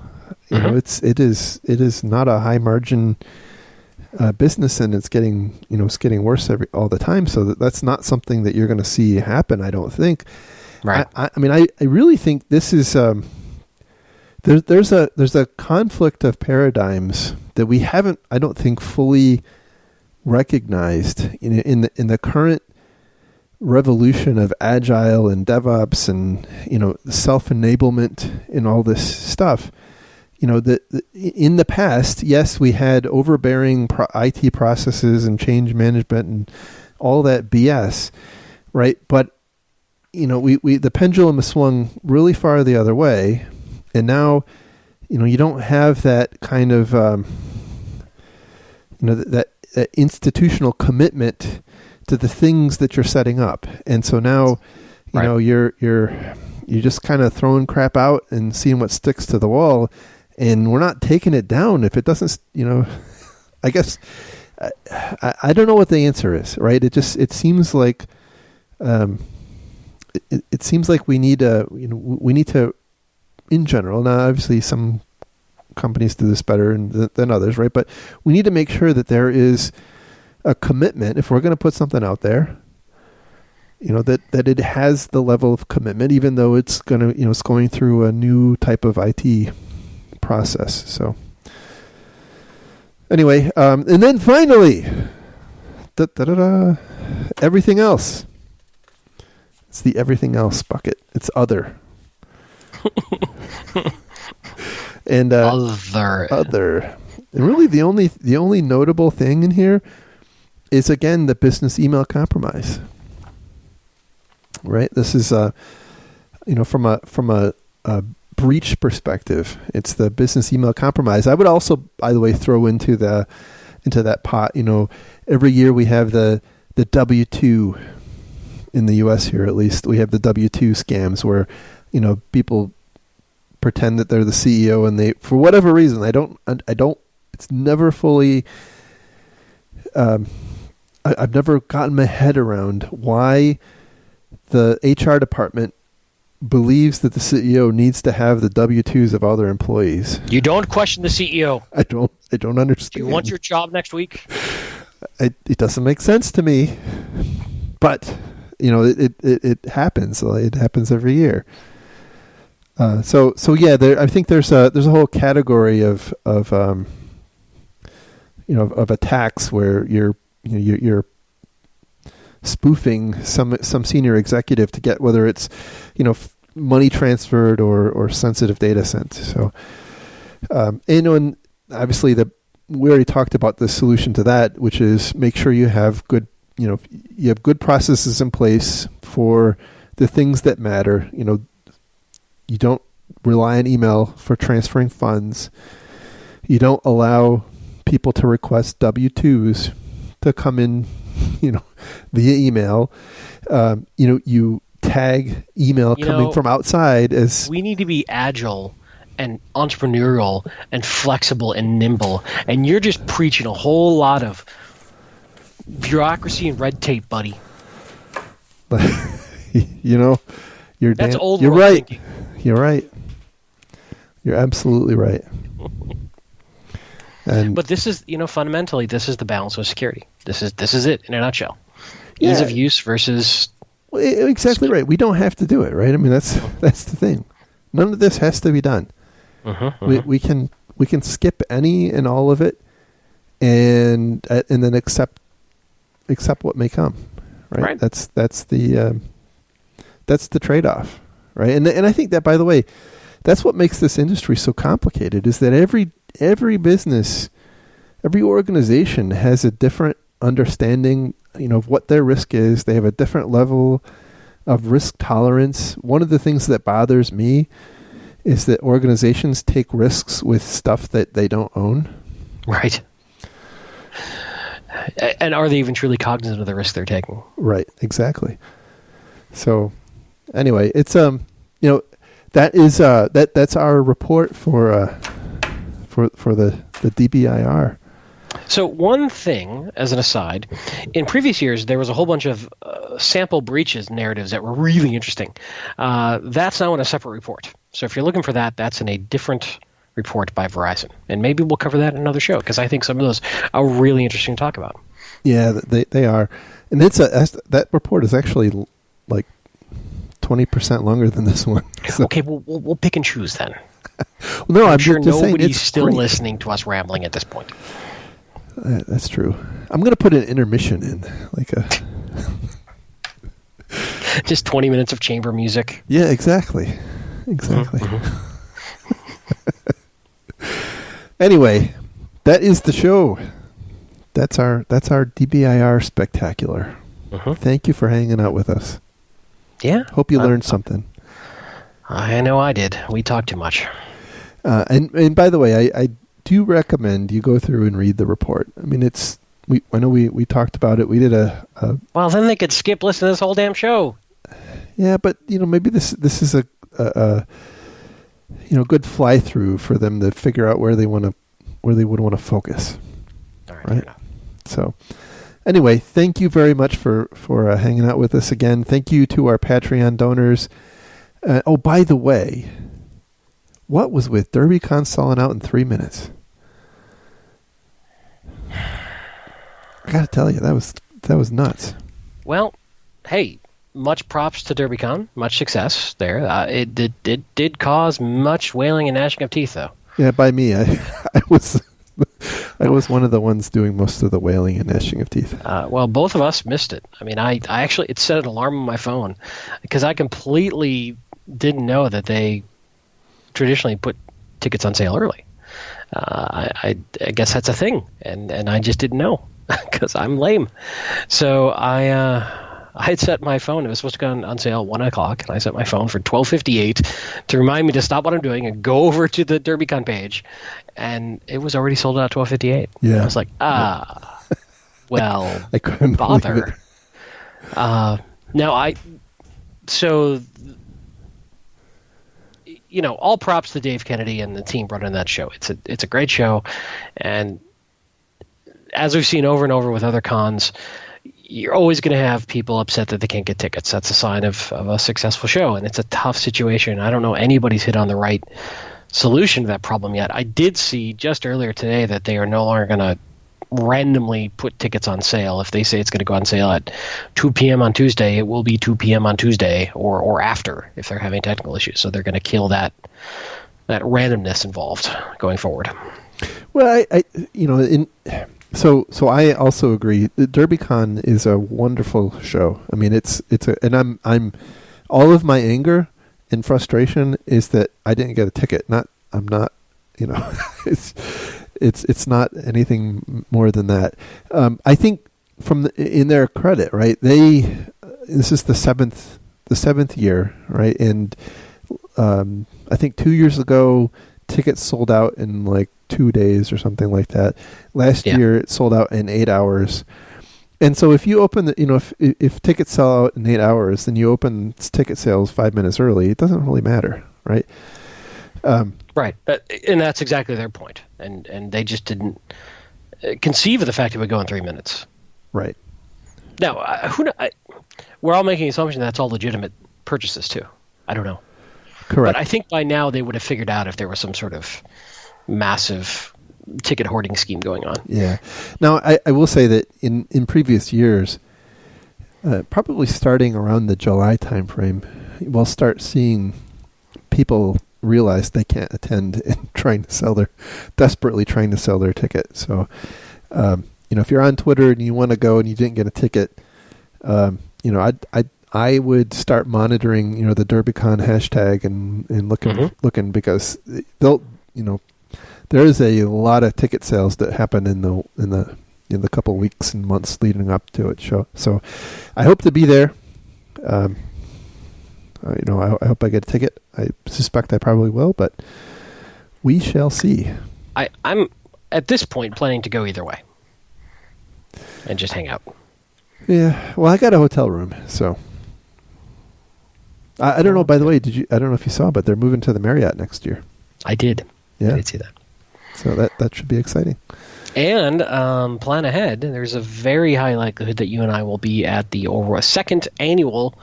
It is not a high margin business, and it's getting worse all the time. So that's not something that you're going to see happen, I don't think. Right. I mean, I really think this is there's a conflict of paradigms that we haven't, I don't think, fully recognized in the current revolution of agile and DevOps and self-enablement and all this stuff. In the past, yes, we had overbearing IT processes and change management and all that BS, right? But we the pendulum has swung really far the other way, and now you don't have that kind of that institutional commitment to the things that you're setting up. And so now, you're just kind of throwing crap out and seeing what sticks to the wall, and we're not taking it down if it doesn't, I guess I don't know what the answer is, right? It seems like it seems like we need to in general. Now obviously some companies do this better than others, right? But we need to make sure that there is a commitment if we're going to put something out there, that it has the level of commitment, even though it's going to, it's going through a new type of IT process. So anyway, and then finally, everything else. It's the everything else bucket. It's other. And other. And really the only notable thing in here is, again, the business email compromise. Right? This is from a breach perspective, it's the business email compromise. I would also, by the way, throw into that pot, every year we have the W-2 in the US here, at least. We have the W-2 scams where, people pretend that they're the CEO, and they, for whatever reason, I don't, it's never fully, I've never gotten my head around why the HR department believes that the CEO needs to have the W-2s of all their employees. You don't question the CEO. I don't understand. Do you want your job next week? It doesn't make sense to me, but it happens. It happens every year. So yeah, I think there's a whole category of attacks where you're spoofing some senior executive to get, whether it's money transferred or sensitive data sent. So and obviously we already talked about the solution to that, which is make sure you have good processes in place for the things that matter. You don't rely on email for transferring funds. You don't allow people to request W-2s to come in, via email. You tag email coming from outside as... We need to be agile and entrepreneurial and flexible and nimble. And you're just preaching a whole lot of bureaucracy and red tape, buddy. You're right. Thinking. You're right. You're absolutely right. But this is, fundamentally, this is the balance of security. This is it in a nutshell. Yeah. Ease of use versus... Well, exactly right. We don't have to do it, right? I mean, that's the thing. None of this has to be done. We can skip any and all of it, and then accept what may come. Right? That's the trade-off, right? And I think that, by the way, that's what makes this industry so complicated, is that every business, every organization has a different understanding, of what their risk is. They have a different level of risk tolerance. One of the things that bothers me is that organizations take risks with stuff that they don't own. Right. And are they even truly cognizant of the risk they're taking? Right, exactly. So anyway, it's that is that's our report for the DBIR. So one thing, as an aside, in previous years there was a whole bunch of sample breaches narratives that were really interesting. That's now in a separate report. So if you're looking for that, that's in a different report by Verizon, and maybe we'll cover that in another show, because I think some of those are really interesting to talk about. Yeah, they are, and that report is actually like 20% longer than this one. So. Okay, we'll pick and choose then. Well, no, I'm sure just saying nobody's still great. Listening to us rambling at this point. That's true. I'm going to put an intermission in, like a just 20 minutes of chamber music. Yeah, exactly. Anyway, that is the show. That's our DBIR spectacular. Thank you for hanging out with us. Yeah. Hope you learned something. I know I did. We talked too much. And by the way, I do recommend you go through and read the report. I mean, I know we talked about it. We did a well, then they could skip listening to this whole damn show. Yeah, but maybe this is a good fly through for them to figure out where they would want to focus. All right. So anyway, thank you very much for hanging out with us again. Thank you to our Patreon donors. Oh, by the way, what was with DerbyCon selling out in 3 minutes? I got to tell you, that was nuts. Well, hey, much props to DerbyCon. Much success there. It did cause much wailing and gnashing of teeth, though. Yeah, by me. I was one of the ones doing most of the wailing and gnashing of teeth. Well, both of us missed it. I mean, I actually, it set an alarm on my phone because I completely didn't know that they traditionally put tickets on sale early. I guess that's a thing, and I just didn't know because I'm lame. So I had set my phone. It was supposed to go on sale at 1 o'clock, and I set my phone for 12:58 to remind me to stop what I'm doing and go over to the DerbyCon page, and it was already sold out at 12:58. Yeah, I was like, well, I couldn't bother. All props to Dave Kennedy and the team running that show. It's a great show, and as we've seen over and over with other cons, you're always going to have people upset that they can't get tickets. That's a sign of a successful show, and it's a tough situation. I don't know anybody's hit on the right solution to that problem yet. I did see just earlier today that they are no longer going to randomly put tickets on sale. If they say it's going to go on sale at 2 p.m. on Tuesday, it will be 2 p.m. on Tuesday or after if they're having technical issues. So they're going to kill that randomness involved going forward. Well, So I also agree. DerbyCon is a wonderful show. I mean, and I'm all of my anger and frustration is that I didn't get a ticket. It's not anything more than that. I think in their credit, right? This is the seventh year, right? And I think 2 years ago, tickets sold out in like 2 days or something like that. Last year it sold out in 8 hours. And so if you open if tickets sell out in 8 hours, then you open ticket sales 5 minutes early, it doesn't really matter, right? Right. And that's exactly their point. And they just didn't conceive of the fact it would go in 3 minutes. Right. Now, we're all making the assumption that's all legitimate purchases too. I don't know. Correct. But I think by now they would have figured out if there was some sort of massive ticket hoarding scheme going on. Yeah. Now, I will say that in previous years, probably starting around the July timeframe, we'll start seeing people realize they can't attend and desperately trying to sell their ticket. So, if you're on Twitter and you want to go and you didn't get a ticket, I would start monitoring, the DerbyCon hashtag and looking because there is a lot of ticket sales that happen in the couple weeks and months leading up to it. So I hope to be there. I hope I get a ticket. I suspect I probably will, but we shall see. I'm at this point planning to go either way and just hang out. Yeah. Well, I got a hotel room, so I don't know. By the way, I don't know if you saw, but they're moving to the Marriott next year. I did. Yeah. I did see that. So that should be exciting. And plan ahead. There's a very high likelihood that you and I will be at the second annual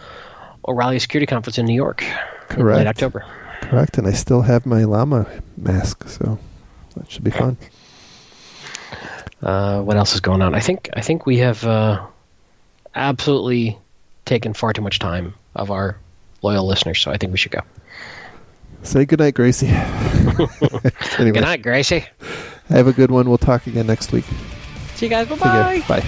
O'Reilly Security Conference in New York. Correct. In late October. Correct. And I still have my llama mask, so that should be fun. What else is going on? I think we have absolutely taken far too much time of our loyal listeners, so I think we should go. Say goodnight, Gracie. Anyway, good night, Gracie. Have a good one. We'll talk again next week. See you guys. Bye-bye. Bye.